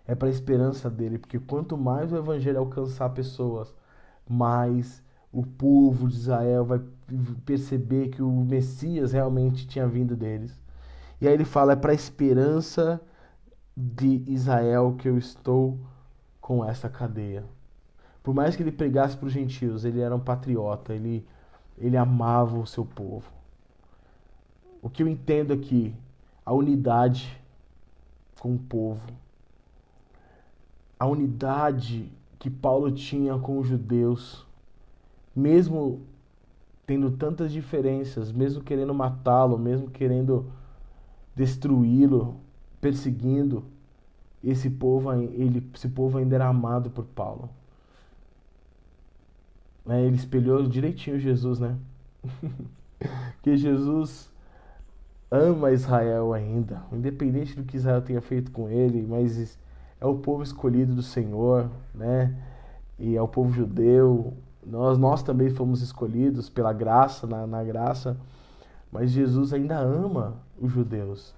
É para a esperança dele, porque quanto mais o evangelho alcançar pessoas, mais o povo de Israel vai perceber que o Messias realmente tinha vindo deles. E aí ele fala, é para a esperança de Israel que eu estou com essa cadeia. Por mais que ele pregasse para os gentios, ele era um patriota, ele amava o seu povo. O que eu entendo aqui, a unidade com o povo, a unidade que Paulo tinha com os judeus, mesmo tendo tantas diferenças, mesmo querendo matá-lo, mesmo querendo destruí-lo, perseguindo, esse povo ainda era amado por Paulo. Ele espelhou direitinho Jesus, né? Que Jesus ama Israel ainda, independente do que Israel tenha feito com ele, mas é o povo escolhido do Senhor, né? E é o povo judeu. Nós também fomos escolhidos pela graça, na graça, mas Jesus ainda ama os judeus.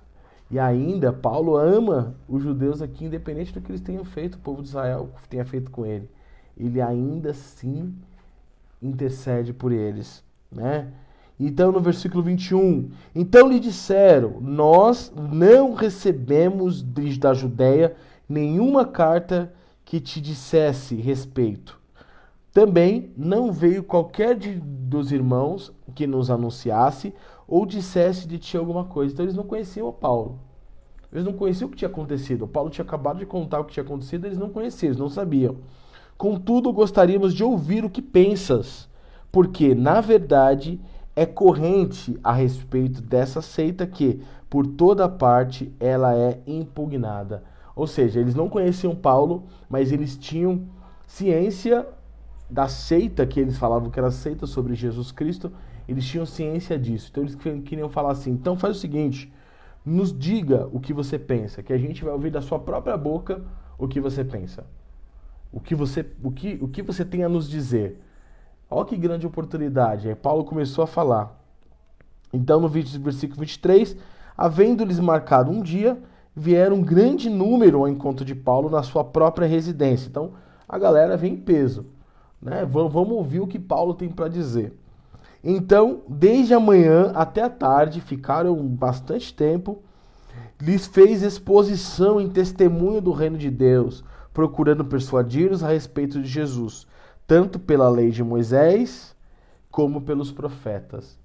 E ainda Paulo ama os judeus aqui, independente do que eles tenham feito, o povo de Israel tenha feito com ele. Ele ainda assim intercede por eles, né? Então, no versículo 21, então lhe disseram, nós não recebemos da Judéia nenhuma carta que te dissesse respeito. Também não veio qualquer dos irmãos que nos anunciasse ou dissesse de ti alguma coisa. Então, eles não conheciam o Paulo. Eles não conheciam o que tinha acontecido. O Paulo tinha acabado de contar o que tinha acontecido, eles não conheciam, eles não sabiam. Contudo, gostaríamos de ouvir o que pensas, porque, na verdade, é corrente a respeito dessa seita que, por toda parte, ela é impugnada. Ou seja, eles não conheciam Paulo, mas eles tinham ciência da seita, que eles falavam que era seita sobre Jesus Cristo, eles tinham ciência disso. Então eles queriam falar assim, então faz o seguinte, nos diga o que você pensa, que a gente vai ouvir da sua própria boca o que você pensa. O que você tem a nos dizer. Olha que grande oportunidade. Aí Paulo começou a falar. Então, no versículo 23, havendo-lhes marcado um dia, vieram um grande número ao encontro de Paulo na sua própria residência. Então, a galera vem em peso. Né? Vamos ouvir o que Paulo tem para dizer. Então, desde a manhã até a tarde, ficaram bastante tempo, lhes fez exposição em testemunho do reino de Deus, procurando persuadir-os a respeito de Jesus, tanto pela lei de Moisés, como pelos profetas.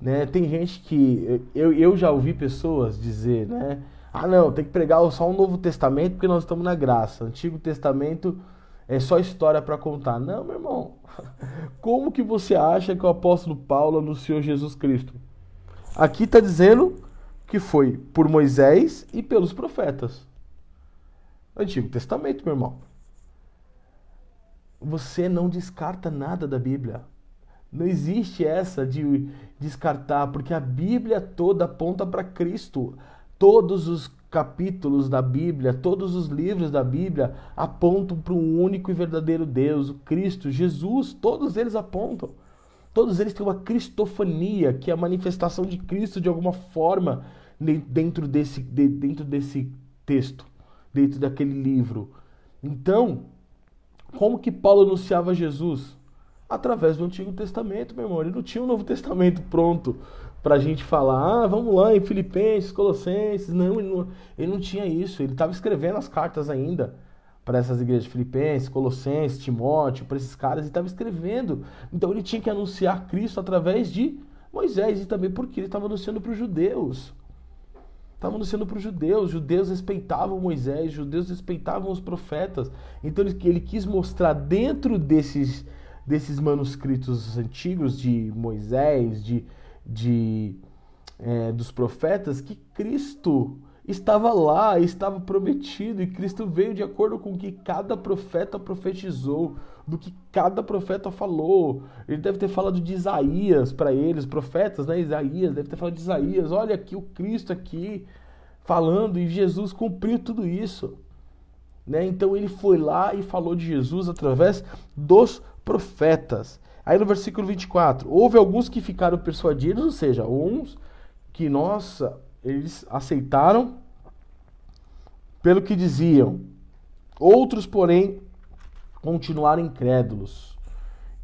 Né? Tem gente que... Eu já ouvi pessoas dizer, né? Ah, não, tem que pregar só o Novo Testamento porque nós estamos na graça. Antigo Testamento é só história para contar. Não, meu irmão. Como que você acha que o apóstolo Paulo anunciou Jesus Cristo? Aqui está dizendo que foi por Moisés e pelos profetas. Antigo Testamento, meu irmão. Você não descarta nada da Bíblia. Não existe essa de descartar, porque a Bíblia toda aponta para Cristo. Todos os capítulos da Bíblia, todos os livros da Bíblia apontam para um único e verdadeiro Deus, o Cristo, Jesus, todos eles apontam. Todos eles têm uma cristofania, que é a manifestação de Cristo de alguma forma dentro desse texto, dentro daquele livro. Então, como que Paulo anunciava Jesus? Através do Antigo Testamento, meu irmão. Ele não tinha um Novo Testamento pronto pra gente falar, vamos lá em Filipenses, Colossenses. Não, ele não tinha isso. Ele estava escrevendo as cartas ainda para essas igrejas, Filipenses, Colossenses, Timóteo, para esses caras, ele estava escrevendo. Então ele tinha que anunciar Cristo através de Moisés, e também porque ele estava anunciando para os judeus. Estava anunciando para os judeus. Os judeus respeitavam Moisés, os judeus respeitavam os profetas. Então ele quis mostrar dentro desses manuscritos antigos de Moisés, dos profetas, que Cristo estava lá, estava prometido, e Cristo veio de acordo com o que cada profeta profetizou, do que cada profeta falou. Ele deve ter falado de Isaías para eles, profetas, né? Isaías, deve ter falado de Isaías, olha aqui o Cristo aqui, falando, e Jesus cumpriu tudo isso. Né? Então ele foi lá e falou de Jesus através dos profetas. Aí no versículo 24, houve alguns que ficaram persuadidos, ou seja, uns que, nossa, eles aceitaram pelo que diziam. Outros, porém, continuaram incrédulos.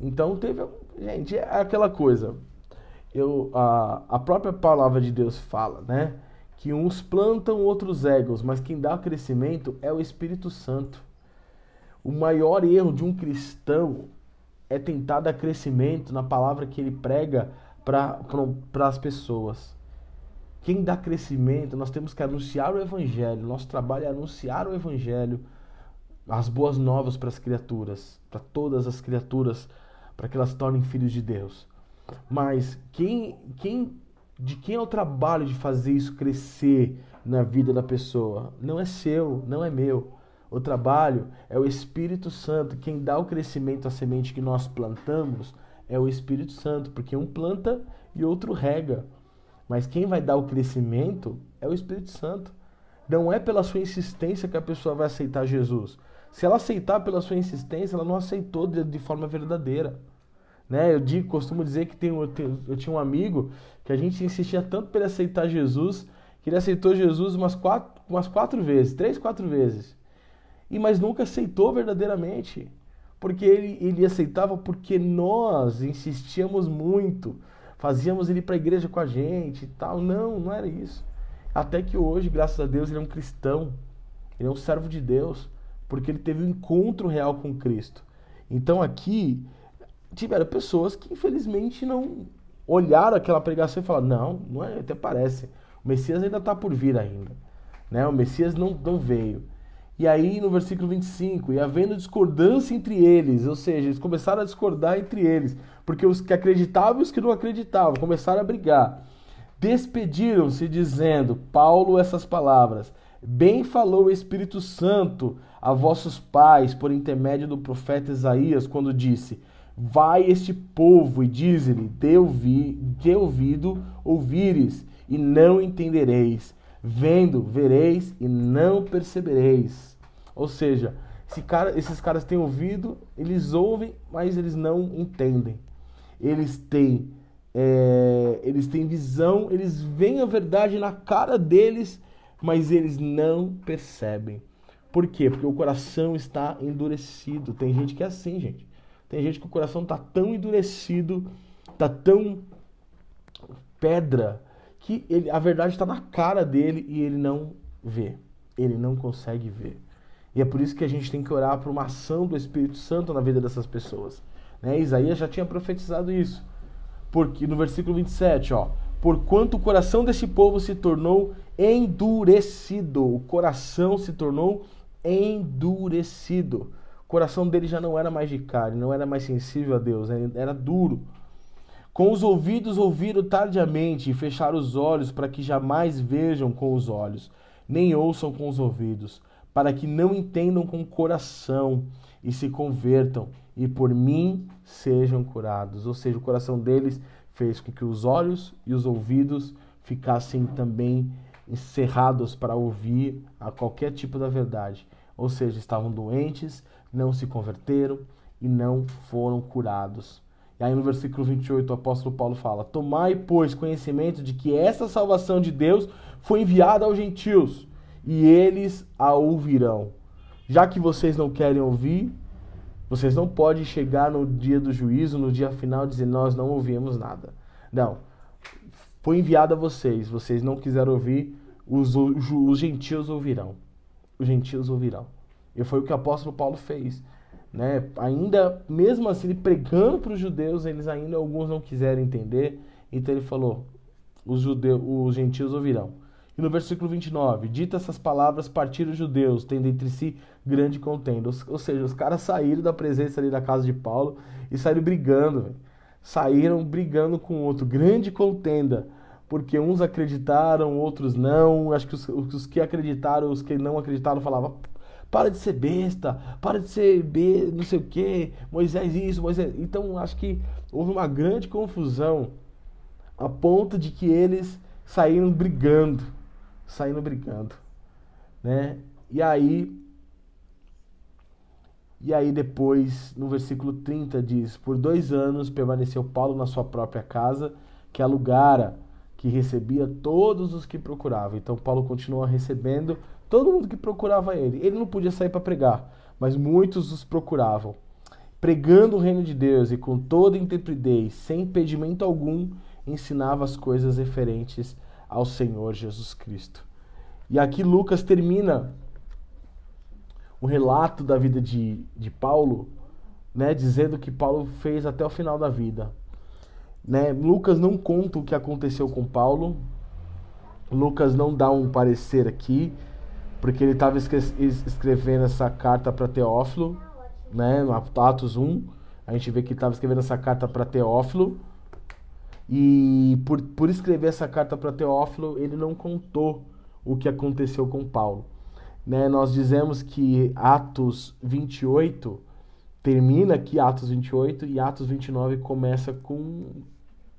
Então teve, gente, é aquela coisa. A própria palavra de Deus fala, né? Que uns plantam, outros regam, mas quem dá crescimento é o Espírito Santo. O maior erro de um cristão é tentar dar crescimento na palavra que ele prega para as pessoas. Quem dá crescimento, nós temos que anunciar o Evangelho. Nosso trabalho é anunciar o Evangelho, as boas novas para as criaturas, para todas as criaturas, para que elas se tornem filhos de Deus. Mas de quem é o trabalho de fazer isso crescer na vida da pessoa? Não é seu, não é meu. O trabalho é o Espírito Santo. Quem dá o crescimento à semente que nós plantamos é o Espírito Santo, porque um planta e outro rega. Mas quem vai dar o crescimento é o Espírito Santo. Não é pela sua insistência que a pessoa vai aceitar Jesus. Se ela aceitar pela sua insistência, ela não aceitou de forma verdadeira. Né? Costumo dizer que eu tinha um amigo que a gente insistia tanto para ele aceitar Jesus, que ele aceitou Jesus umas 4 vezes, 3, 4 vezes. Mas nunca aceitou verdadeiramente. Porque ele aceitava porque nós insistíamos muito. Fazíamos ele ir para a igreja com a gente e tal. Não era isso. Até que hoje, graças a Deus, ele é um cristão. Ele é um servo de Deus. Porque ele teve um encontro real com Cristo. Então aqui, tiveram pessoas que infelizmente não olharam aquela pregação e falaram, não é, até parece. O Messias ainda está por vir ainda. Né? O Messias não veio. E aí no versículo 25, e havendo discordância entre eles, ou seja, eles começaram a discordar entre eles, porque os que acreditavam e os que não acreditavam começaram a brigar. Despediram-se dizendo, Paulo, essas palavras, bem falou o Espírito Santo a vossos pais por intermédio do profeta Isaías, quando disse, vai este povo e dize-lhe, de ouvido ouvires e não entendereis, vendo, vereis e não percebereis. Ou seja, esses caras têm ouvido, eles ouvem, mas eles não entendem. Eles têm visão, eles veem a verdade na cara deles, mas eles não percebem. Por quê? Porque o coração está endurecido. Tem gente que é assim, gente. Tem gente que o coração está tão endurecido, está tão pedra, que a verdade está na cara dele e ele não vê. Ele não consegue ver. E é por isso que a gente tem que orar por uma ação do Espírito Santo na vida dessas pessoas. Né? Isaías já tinha profetizado isso. Porque no versículo 27, porquanto o coração desse povo se tornou endurecido. O coração se tornou endurecido. O coração dele já não era mais de carne, não era mais sensível a Deus, era duro. Com os ouvidos ouviram tardiamente e fecharam os olhos para que jamais vejam com os olhos, nem ouçam com os ouvidos, para que não entendam com o coração e se convertam e por mim sejam curados. Ou seja, o coração deles fez com que os olhos e os ouvidos ficassem também encerrados para ouvir a qualquer tipo da verdade. Ou seja, estavam doentes, não se converteram e não foram curados. E aí no versículo 28 o apóstolo Paulo fala: tomai, pois, conhecimento de que essa salvação de Deus foi enviada aos gentios, e eles a ouvirão. Já que vocês não querem ouvir, vocês não podem chegar no dia do juízo, no dia final, e dizer: nós não ouvimos nada. Não. Foi enviado a vocês. Vocês não quiseram ouvir, os gentios ouvirão. Os gentios ouvirão. E foi o que o apóstolo Paulo fez. Né? Ainda, mesmo assim, ele pregando para os judeus, eles ainda, alguns não quiseram entender. Então ele falou: os gentios ouvirão. E no versículo 29, dita essas palavras, partiram os judeus, tendo entre si grande contenda. Ou seja, os caras saíram da presença ali da casa de Paulo e saíram brigando, véio. Saíram brigando com o outro, grande contenda, porque uns acreditaram, outros não. Acho que os que acreditaram, os que não acreditaram falavam: para de ser besta, para de ser não sei o que, Moisés isso, Moisés... Então acho que houve uma grande confusão a ponto de que eles saíram brigando, né? E aí depois, no versículo 30 diz: por 2 anos permaneceu Paulo na sua própria casa, que alugara, que recebia todos os que procuravam. Então Paulo continua recebendo todo mundo que procurava ele. Ele não podia sair para pregar, mas muitos os procuravam. Pregando o reino de Deus e com toda intrepidez, sem impedimento algum, ensinava as coisas referentes ao Senhor Jesus Cristo. E aqui Lucas termina o relato da vida de Paulo, né, dizendo que Paulo fez até o final da vida. Né? Lucas não conta o que aconteceu com Paulo. Lucas não dá um parecer aqui, porque ele estava escrevendo essa carta para Teófilo, né? No Atos 1, a gente vê que ele estava escrevendo essa carta para Teófilo. E por escrever essa carta para Teófilo, ele não contou o que aconteceu com Paulo. Né? Nós dizemos que Atos 28 termina aqui, Atos 28, e Atos 29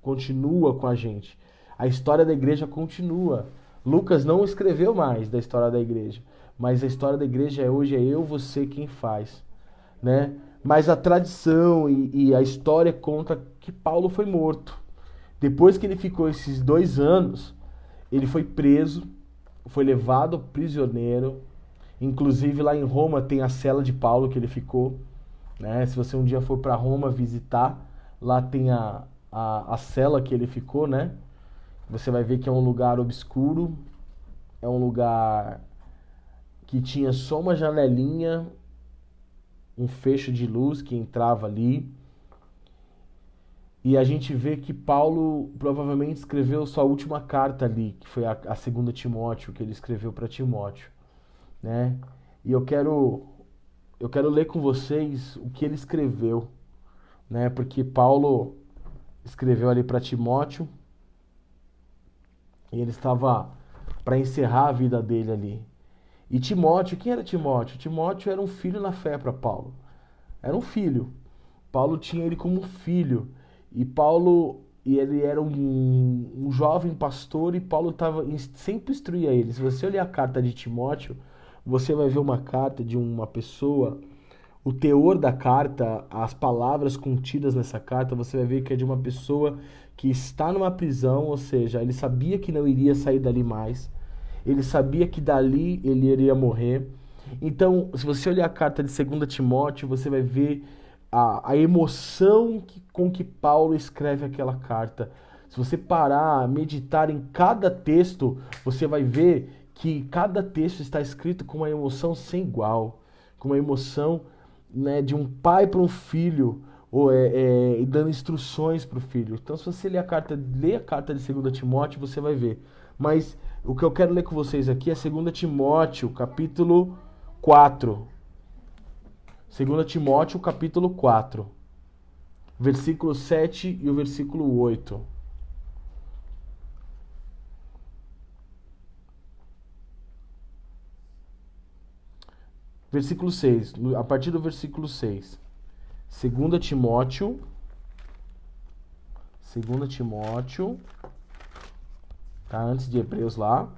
continua com a gente. A história da igreja continua. Lucas não escreveu mais da história da igreja, mas a história da igreja hoje é eu, você quem faz. Né? Mas a tradição e a história conta que Paulo foi morto. Depois que ele ficou esses 2 anos, ele foi preso, foi levado prisioneiro. Inclusive lá em Roma tem a cela de Paulo que ele ficou. Né? Se você um dia for para Roma visitar, lá tem a cela que ele ficou, né? Você vai ver que é um lugar obscuro, é um lugar que tinha só uma janelinha, um fecho de luz que entrava ali. E a gente vê que Paulo provavelmente escreveu sua última carta ali, que foi a 2 Timóteo, que ele escreveu para Timóteo, né? E eu quero ler com vocês o que ele escreveu, né? Porque Paulo escreveu ali para Timóteo e ele estava para encerrar a vida dele ali. E Timóteo, quem era Timóteo? Timóteo era um filho na fé para Paulo. Era um filho. Paulo tinha ele como um filho. E ele era um jovem pastor, e Paulo sempre instruía ele. Se você olhar a carta de Timóteo, você vai ver uma carta de uma pessoa. O teor da carta, as palavras contidas nessa carta, você vai ver que é de uma pessoa que está numa prisão, ou seja, ele sabia que não iria sair dali mais. Ele sabia que dali ele iria morrer. Então, se você olhar a carta de 2 Timóteo, você vai ver a emoção com que Paulo escreve aquela carta. Se você parar, meditar em cada texto, você vai ver que cada texto está escrito com uma emoção sem igual, com uma emoção, né, de um pai para um filho, e dando instruções para o filho. Então, se você ler a carta de 2 Timóteo, você vai ver. Mas o que eu quero ler com vocês aqui é 2 Timóteo, capítulo 4. 2 Timóteo, capítulo 4, versículo 7 e o versículo 8. Versículo 6, a partir do versículo 6. 2 Timóteo, tá antes de Hebreus lá.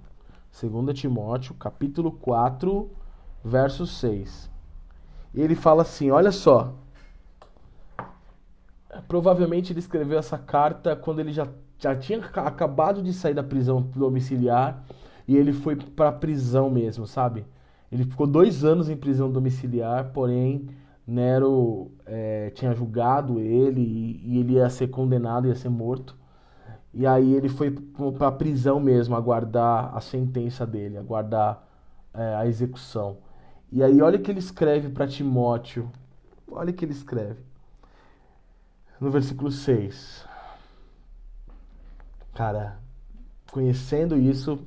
2 Timóteo, capítulo 4, verso 6. Ele fala assim, olha só. Provavelmente ele escreveu essa carta quando ele já tinha acabado de sair da prisão domiciliar e ele foi para a prisão mesmo, sabe? Ele ficou 2 anos em prisão domiciliar, porém Nero tinha julgado ele e ele ia ser condenado, ia ser morto. E aí ele foi para a prisão mesmo, aguardar a sentença dele, aguardar a execução. E aí olha o que ele escreve para Timóteo. Olha o que ele escreve. No versículo 6. Cara, conhecendo isso,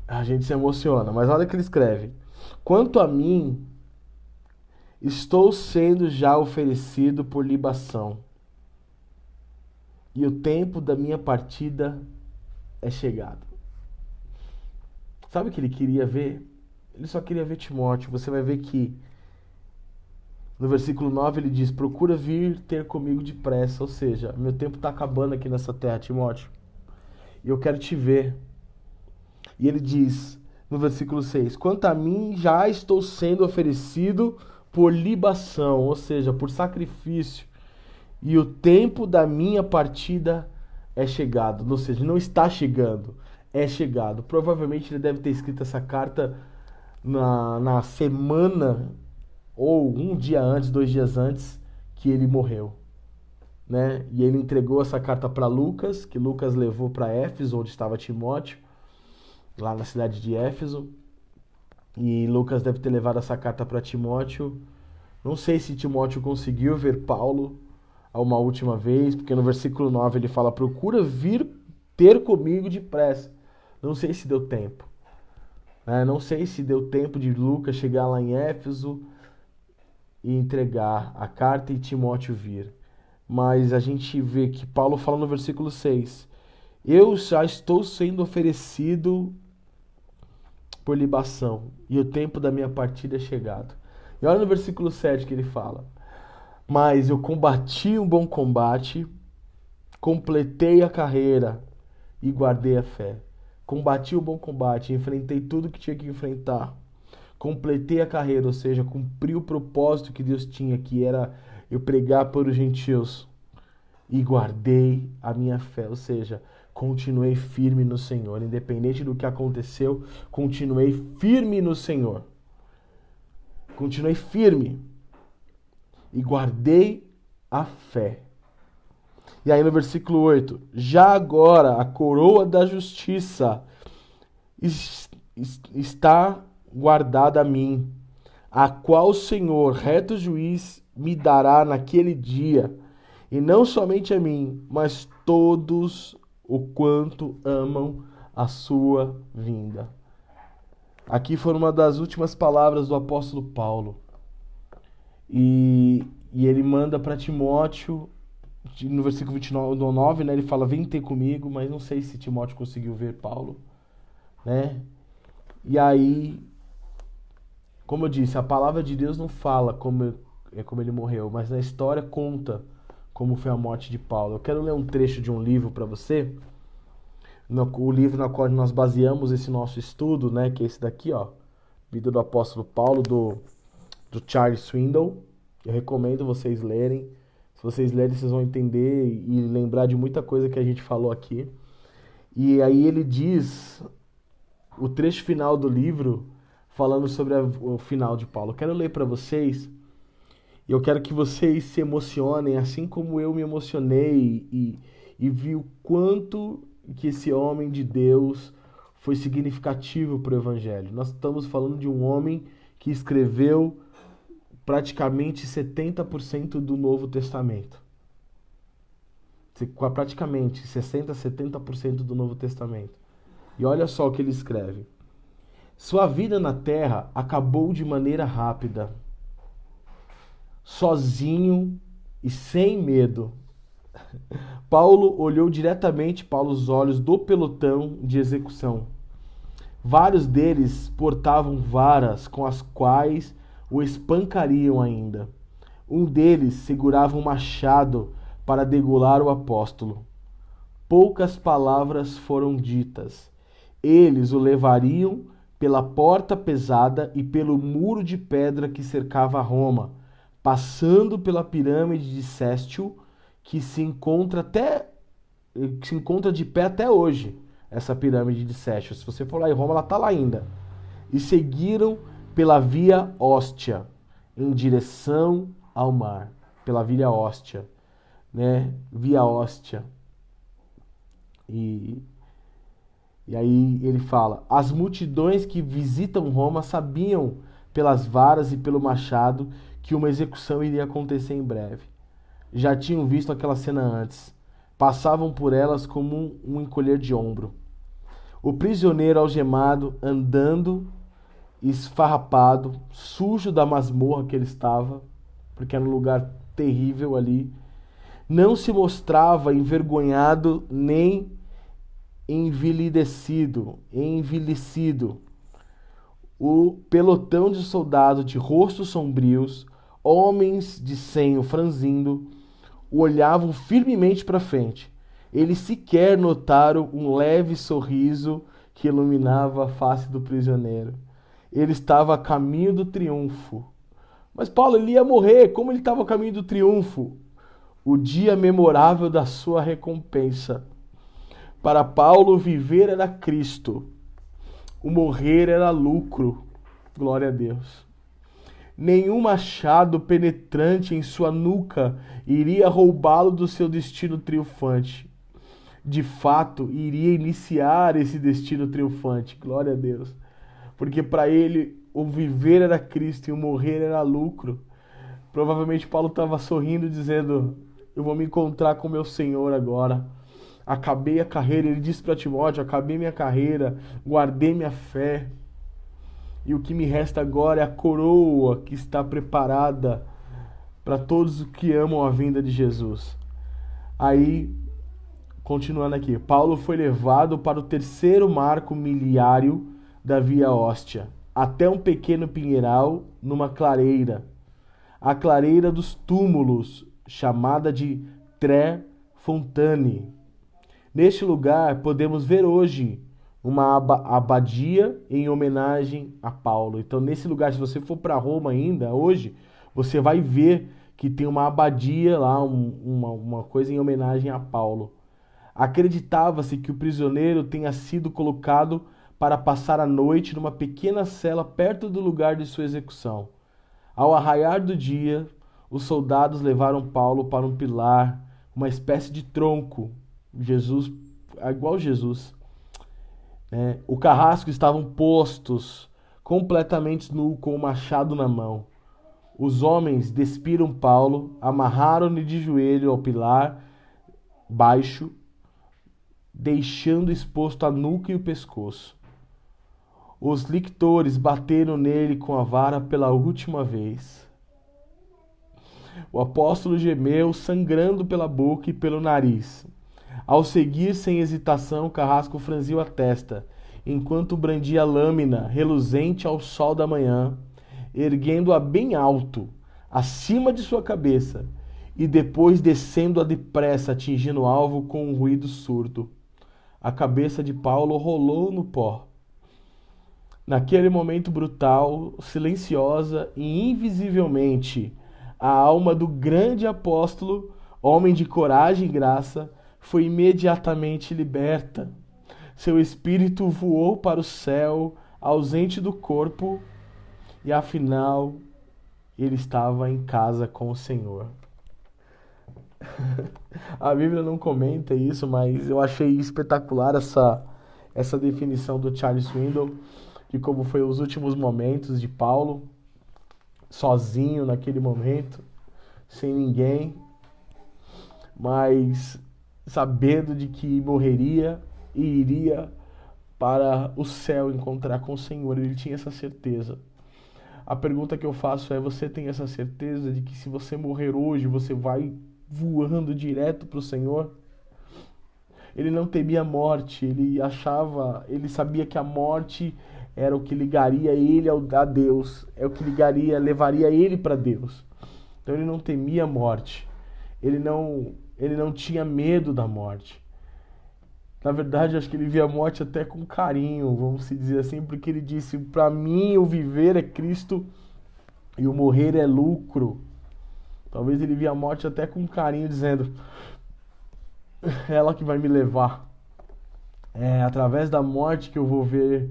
a gente se emociona. Mas olha o que ele escreve. Quanto a mim, estou sendo já oferecido por libação. E o tempo da minha partida é chegado. Sabe o que ele queria ver? Ele só queria ver Timóteo. Você vai ver que no versículo 9 ele diz, procura vir ter comigo depressa. Ou seja, meu tempo está acabando aqui nessa terra, Timóteo. E eu quero te ver. E ele diz, no versículo 6, quanto a mim já estou sendo oferecido por libação, ou seja, por sacrifício. E o tempo da minha partida é chegado. Ou seja, não está chegando, é chegado. Provavelmente ele deve ter escrito essa carta na semana ou um dia antes, 2 dias antes que ele morreu, né? E ele entregou essa carta para Lucas, que Lucas levou para Éfeso, onde estava Timóteo, lá na cidade de Éfeso. E Lucas deve ter levado essa carta para Timóteo. Não sei se Timóteo conseguiu ver Paulo uma última vez, porque no versículo 9 ele fala, procura vir ter comigo depressa. Não sei se deu tempo. Não sei se deu tempo de Lucas chegar lá em Éfeso e entregar a carta e Timóteo vir. Mas a gente vê que Paulo fala no versículo 6, eu já estou sendo oferecido por libação, e o tempo da minha partida é chegado. E olha no versículo 7 que ele fala, mas eu combati um bom combate, completei a carreira e guardei a fé. Combati o bom combate, enfrentei tudo que tinha que enfrentar. Completei a carreira, ou seja, cumpri o propósito que Deus tinha, que era eu pregar para os gentios. E guardei a minha fé, ou seja, continuei firme no Senhor. Independente do que aconteceu, continuei firme no Senhor. Continuei firme. E guardei a fé. E aí no versículo 8, já agora a coroa da justiça está guardada a mim, a qual o Senhor, reto juiz, me dará naquele dia, e não somente a mim, mas todos o quanto amam a sua vinda. Aqui foi uma das últimas palavras do apóstolo Paulo. E ele manda para Timóteo, no versículo 29, né, ele fala, vem ter comigo, mas não sei se Timóteo conseguiu ver Paulo, né? E aí, como eu disse, a palavra de Deus não fala como ele morreu, mas na história conta como foi a morte de Paulo. Eu quero ler um trecho de um livro para você, o livro na qual nós baseamos esse nosso estudo, né, que é esse daqui, ó, Vida do Apóstolo Paulo, do Charles Swindoll. Eu recomendo vocês lerem. Se vocês lerem, vocês vão entender e lembrar de muita coisa que a gente falou aqui. E aí ele diz, o trecho final do livro, falando sobre o final de Paulo. Eu quero ler para vocês, e eu quero que vocês se emocionem, assim como eu me emocionei e vi o quanto que esse homem de Deus foi significativo para o Evangelho. Nós estamos falando de um homem que escreveu praticamente 70% do Novo Testamento. Praticamente 60%, 70% do Novo Testamento. E olha só o que ele escreve. Sua vida na terra acabou de maneira rápida, sozinho e sem medo. Paulo olhou diretamente para os olhos do pelotão de execução. Vários deles portavam varas com as quais o espancariam ainda. Um deles segurava um machado para degolar o apóstolo. Poucas palavras foram ditas, Eles o levariam pela porta pesada e pelo muro de pedra que cercava Roma, passando pela pirâmide de Céstio, que se encontra de pé até hoje, essa pirâmide de Céstio. Se você for lá em Roma, ela está lá ainda. E seguiram pela Via Ostia, em direção ao mar. Pela Via Ostia, né? Via Ostia. E aí ele fala: as multidões que visitam Roma sabiam pelas varas e pelo machado que uma execução iria acontecer em breve. Já tinham visto aquela cena antes. Passavam por elas como um encolher de ombro. O prisioneiro algemado, andando, esfarrapado, sujo da masmorra que ele estava, porque era um lugar terrível ali, não se mostrava envergonhado nem envelhecido. O pelotão de soldados de rostos sombrios, homens de senho franzindo, olhavam firmemente para frente. Eles sequer notaram um leve sorriso que iluminava a face do prisioneiro. Ele estava a caminho do triunfo. Mas Paulo, ele ia morrer. Como ele estava a caminho do triunfo? O dia memorável da sua recompensa. Para Paulo, viver era Cristo. O morrer era lucro. Glória a Deus. Nenhum machado penetrante em sua nuca iria roubá-lo do seu destino triunfante. De fato, iria iniciar esse destino triunfante. Glória a Deus. Porque para ele, o viver era Cristo e o morrer era lucro. Provavelmente Paulo estava sorrindo, dizendo: eu vou me encontrar com meu Senhor agora. Acabei a carreira. Ele disse para Timóteo: acabei minha carreira, guardei minha fé. E o que me resta agora é a coroa que está preparada para todos os que amam a vinda de Jesus. Aí, continuando aqui, Paulo foi levado para o terceiro marco miliário da Via Ostia, até um pequeno pinheiral numa clareira, a clareira dos túmulos, chamada de Tre Fontane. Neste lugar podemos ver hoje uma abadia em homenagem a Paulo. Então, nesse lugar, se você for para Roma ainda, hoje, você vai ver que tem uma abadia lá, uma coisa em homenagem a Paulo. Acreditava-se que o prisioneiro tenha sido colocado para passar a noite numa pequena cela perto do lugar de sua execução. Ao arraiar do dia, os soldados levaram Paulo para um pilar, uma espécie de tronco, igual Jesus. O carrasco estavam postos, completamente nu, com o machado na mão. Os homens despiram Paulo, amarraram-no de joelho ao pilar baixo, deixando exposto a nuca e o pescoço. Os lictores bateram nele com a vara pela última vez. O apóstolo gemeu, sangrando pela boca e pelo nariz. Ao seguir sem hesitação, o carrasco franziu a testa, enquanto brandia a lâmina reluzente ao sol da manhã, erguendo-a bem alto, acima de sua cabeça, e depois descendo-a depressa, atingindo o alvo com um ruído surdo. A cabeça de Paulo rolou no pó. Naquele momento brutal, silenciosa e invisivelmente, a alma do grande apóstolo, homem de coragem e graça, foi imediatamente liberta. Seu espírito voou para o céu, ausente do corpo, e afinal ele estava em casa com o Senhor. A Bíblia não comenta isso, mas eu achei espetacular essa definição do Charles Swindoll de como foi os últimos momentos de Paulo, sozinho naquele momento, sem ninguém, mas sabendo de que morreria e iria para o céu encontrar com o Senhor. Ele tinha essa certeza. A pergunta que eu faço é: você tem essa certeza de que se você morrer hoje, você vai voando direto para o Senhor? Ele não temia a morte, ele sabia que a morte era o que ligaria ele a Deus, é o que levaria ele para Deus. Então ele não temia a morte, ele não tinha medo da morte. Na verdade, acho que ele via a morte até com carinho, vamos se dizer assim, porque ele disse: para mim, o viver é Cristo e o morrer é lucro. Talvez ele via a morte até com carinho, dizendo: é ela que vai me levar. É através da morte que eu vou ver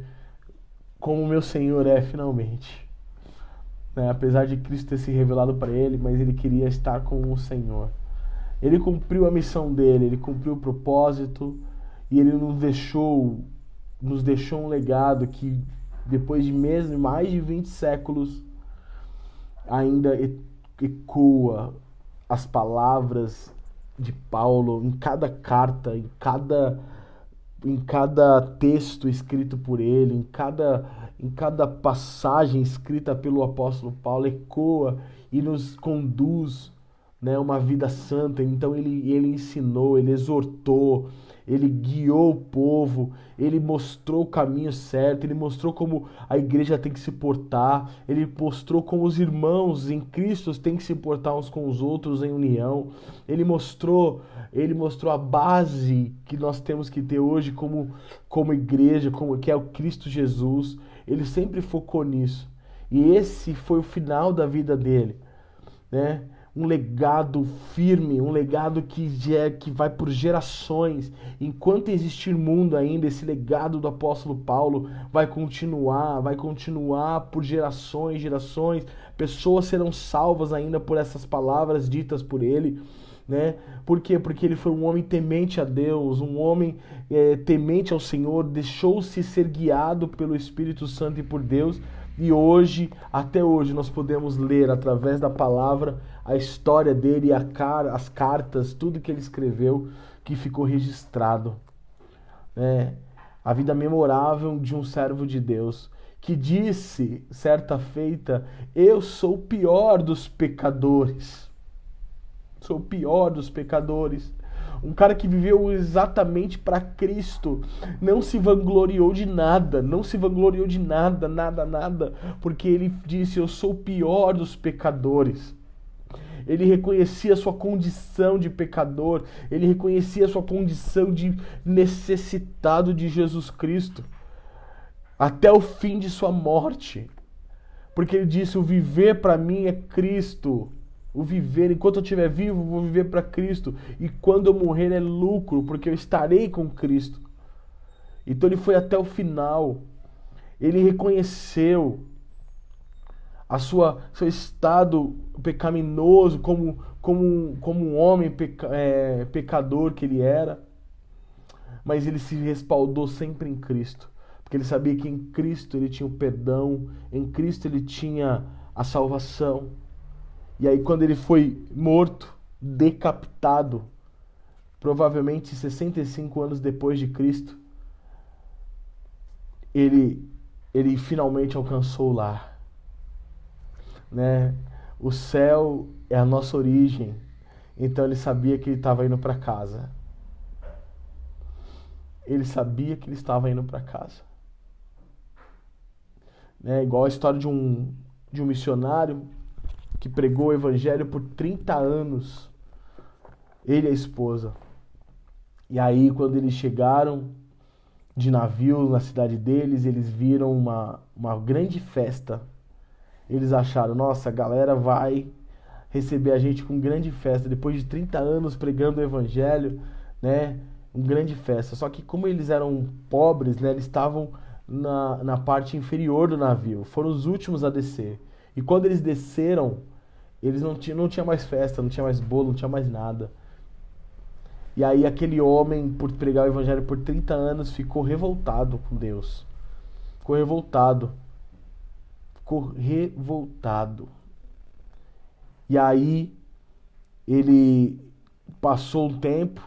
como o meu Senhor é finalmente. Né? Apesar de Cristo ter se revelado para ele, mas ele queria estar com o Senhor. Ele cumpriu a missão dele, ele cumpriu o propósito e ele nos deixou um legado que depois de mais de 20 séculos ainda ecoa as palavras de Paulo em cada carta, em cada texto escrito por ele, em cada passagem escrita pelo apóstolo Paulo, ecoa e nos conduz, né, uma vida santa. Então ele ensinou, ele exortou, ele guiou o povo, ele mostrou o caminho certo, ele mostrou como a igreja tem que se portar, ele mostrou como os irmãos em Cristo têm que se portar uns com os outros em união, ele mostrou a base que nós temos que ter hoje como igreja, que é o Cristo Jesus. Ele sempre focou nisso. E esse foi o final da vida dele, né? Um legado firme, um legado que vai por gerações. Enquanto existir mundo ainda, esse legado do apóstolo Paulo vai continuar por gerações, gerações. Pessoas serão salvas ainda por essas palavras ditas por ele, né? Por quê? Porque ele foi um homem temente a Deus, um homem temente ao Senhor, deixou-se ser guiado pelo Espírito Santo e por Deus. E hoje, até hoje, nós podemos ler através da palavra a história dele, as cartas, tudo que ele escreveu, que ficou registrado. A vida memorável de um servo de Deus, que disse, certa feita: eu sou o pior dos pecadores. Sou o pior dos pecadores. Um cara que viveu exatamente para Cristo, não se vangloriou de nada, nada, porque ele disse: eu sou o pior dos pecadores. Ele reconhecia a sua condição de pecador, ele reconhecia a sua condição de necessitado de Jesus Cristo, até o fim de sua morte. Porque ele disse: o viver para mim é Cristo. O viver, enquanto eu estiver vivo, vou viver para Cristo. E quando eu morrer é lucro, porque eu estarei com Cristo. Então ele foi até o final. Ele reconheceu seu estado pecaminoso como um homem pecador que ele era. Mas ele se respaldou sempre em Cristo. Porque ele sabia que em Cristo ele tinha o perdão, em Cristo ele tinha a salvação. E aí quando ele foi morto, decapitado, provavelmente 65 anos depois de Cristo, ele finalmente alcançou o lar. Né? O céu é a nossa origem, então ele sabia que ele estava indo para casa. Ele sabia que ele estava indo para casa. Né? Igual a história de um missionário que pregou o evangelho por 30 anos, ele e a esposa. E aí, quando eles chegaram de navio na cidade deles, eles viram uma grande festa. Eles acharam: nossa, a galera vai receber a gente com grande festa, depois de 30 anos pregando o evangelho, né? Uma grande festa. Só que como eles eram pobres, né? Eles estavam na parte inferior do navio, foram os últimos a descer. E quando eles desceram, eles não tinha mais festa, não tinha mais bolo, não tinha mais nada. E aí aquele homem, por pregar o evangelho por 30 anos, ficou revoltado com Deus. Ficou revoltado. E aí ele passou um tempo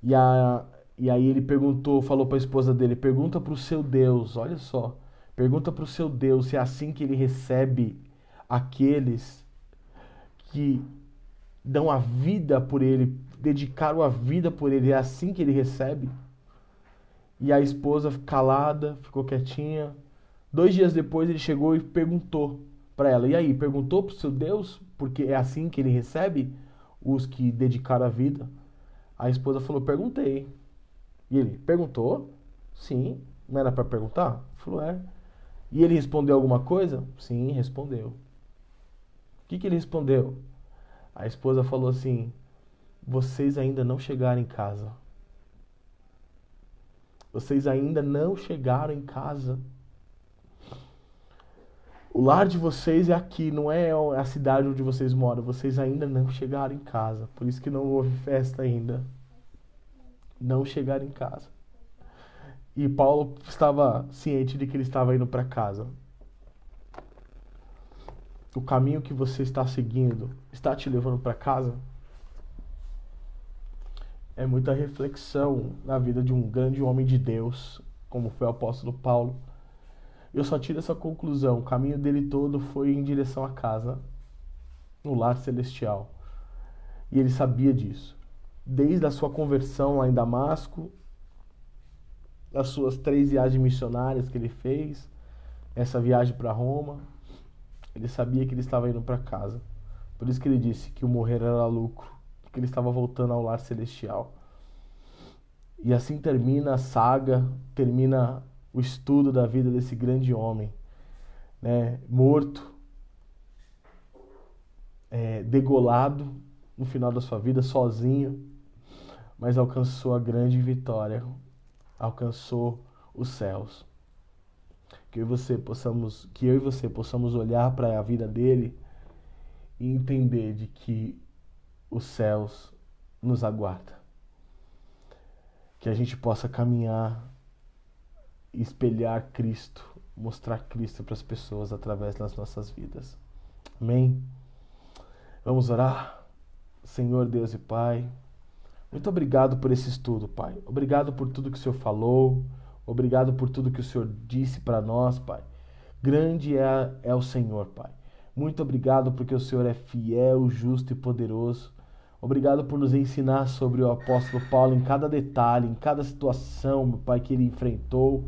e aí ele falou para a esposa dele: pergunta para o seu Deus, olha só, pergunta para o seu Deus se é assim que ele recebe aqueles que dão a vida por ele, dedicaram a vida por ele, é assim que ele recebe? E a esposa, calada, ficou quietinha. 2 dias depois ele chegou e perguntou para ela: e aí, perguntou para o seu Deus porque é assim que ele recebe os que dedicaram a vida? A esposa falou: perguntei. E ele perguntou? Sim. Não era para perguntar? Falou, é. E ele respondeu alguma coisa? Sim, respondeu. O que ele respondeu? A esposa falou assim: vocês ainda não chegaram em casa. Vocês ainda não chegaram em casa. O lar de vocês é aqui, não é a cidade onde vocês moram. Vocês ainda não chegaram em casa. Por isso que não houve festa ainda. Não chegaram em casa. E Paulo estava ciente de que ele estava indo para casa. O caminho que você está seguindo está te levando para casa? É muita reflexão na vida de um grande homem de Deus, como foi o apóstolo Paulo. Eu só tiro essa conclusão: o caminho dele todo foi em direção à casa, no lar celestial. E ele sabia disso. Desde a sua conversão lá em Damasco, as suas 3 viagens missionárias que ele fez, essa viagem para Roma, ele sabia que ele estava indo para casa. Por isso que ele disse que o morrer era lucro, porque ele estava voltando ao lar celestial. E assim termina a saga, termina o estudo da vida desse grande homem, né? Morto, degolado no final da sua vida, sozinho, mas alcançou a grande vitória, alcançou os céus. Que eu e você possamos olhar para a vida dele e entender de que os céus nos aguardam. Que a gente possa caminhar e espelhar Cristo, mostrar Cristo para as pessoas através das nossas vidas. Amém? Vamos orar? Senhor Deus e Pai, muito obrigado por esse estudo, Pai. Obrigado por tudo que o Senhor falou. Obrigado por tudo que o Senhor disse para nós, Pai. Grande é o Senhor, Pai. Muito obrigado porque o Senhor é fiel, justo e poderoso. Obrigado por nos ensinar sobre o apóstolo Paulo em cada detalhe, em cada situação, meu Pai, que ele enfrentou.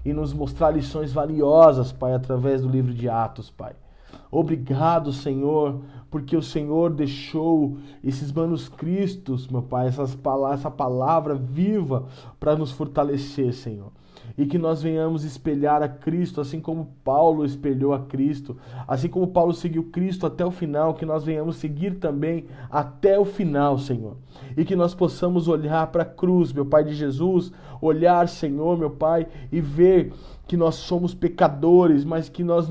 E nos mostrar lições valiosas, Pai, através do livro de Atos, Pai. Obrigado, Senhor, porque o Senhor deixou esses manuscritos, meu Pai, essa palavra viva para nos fortalecer, Senhor. E que nós venhamos espelhar a Cristo, assim como Paulo espelhou a Cristo, assim como Paulo seguiu Cristo até o final, que nós venhamos seguir também até o final, Senhor. E que nós possamos olhar para a cruz, meu Pai de Jesus, olhar, Senhor, meu Pai, e ver que nós somos pecadores, mas que nós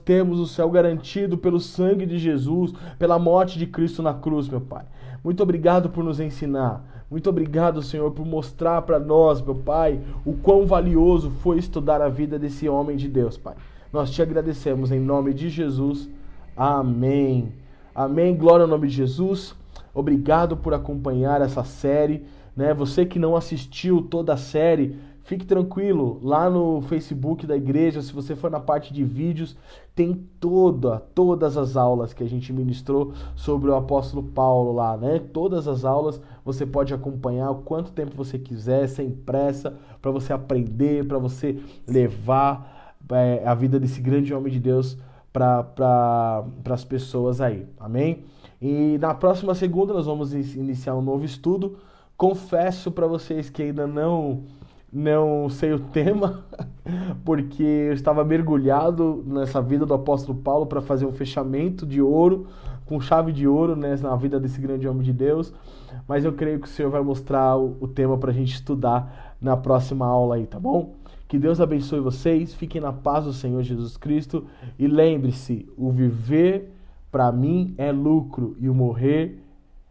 temos o céu garantido pelo sangue de Jesus, pela morte de Cristo na cruz, meu Pai. Muito obrigado por nos ensinar. Muito obrigado, Senhor, por mostrar para nós, meu Pai, o quão valioso foi estudar a vida desse homem de Deus, Pai. Nós te agradecemos em nome de Jesus. Amém. Amém. Glória ao nome de Jesus. Obrigado por acompanhar essa série, né? Você que não assistiu toda a série, fique tranquilo, lá no Facebook da igreja, se você for na parte de vídeos, tem todas as aulas que a gente ministrou sobre o apóstolo Paulo lá, né? Todas as aulas você pode acompanhar o quanto tempo você quiser, sem pressa, para você aprender, para você levar a vida desse grande homem de Deus para as pessoas aí, amém? E na próxima segunda nós vamos iniciar um novo estudo. Confesso para vocês que ainda não sei o tema, porque eu estava mergulhado nessa vida do apóstolo Paulo para fazer um fechamento de ouro, com chave de ouro, né, na vida desse grande homem de Deus. Mas eu creio que o Senhor vai mostrar o tema para a gente estudar na próxima aula aí, tá bom? Que Deus abençoe vocês, fiquem na paz do Senhor Jesus Cristo e lembre-se, o viver para mim é lucro e o morrer...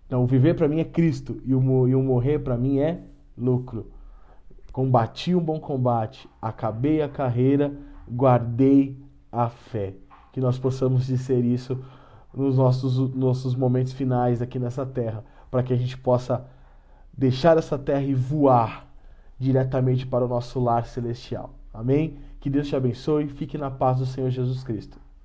Não, o viver para mim é Cristo e o morrer para mim é lucro. Combati um bom combate, acabei a carreira, guardei a fé. Que nós possamos dizer isso nos nossos momentos finais aqui nessa terra, para que a gente possa deixar essa terra e voar diretamente para o nosso lar celestial. Amém? Que Deus te abençoe, fique na paz do Senhor Jesus Cristo.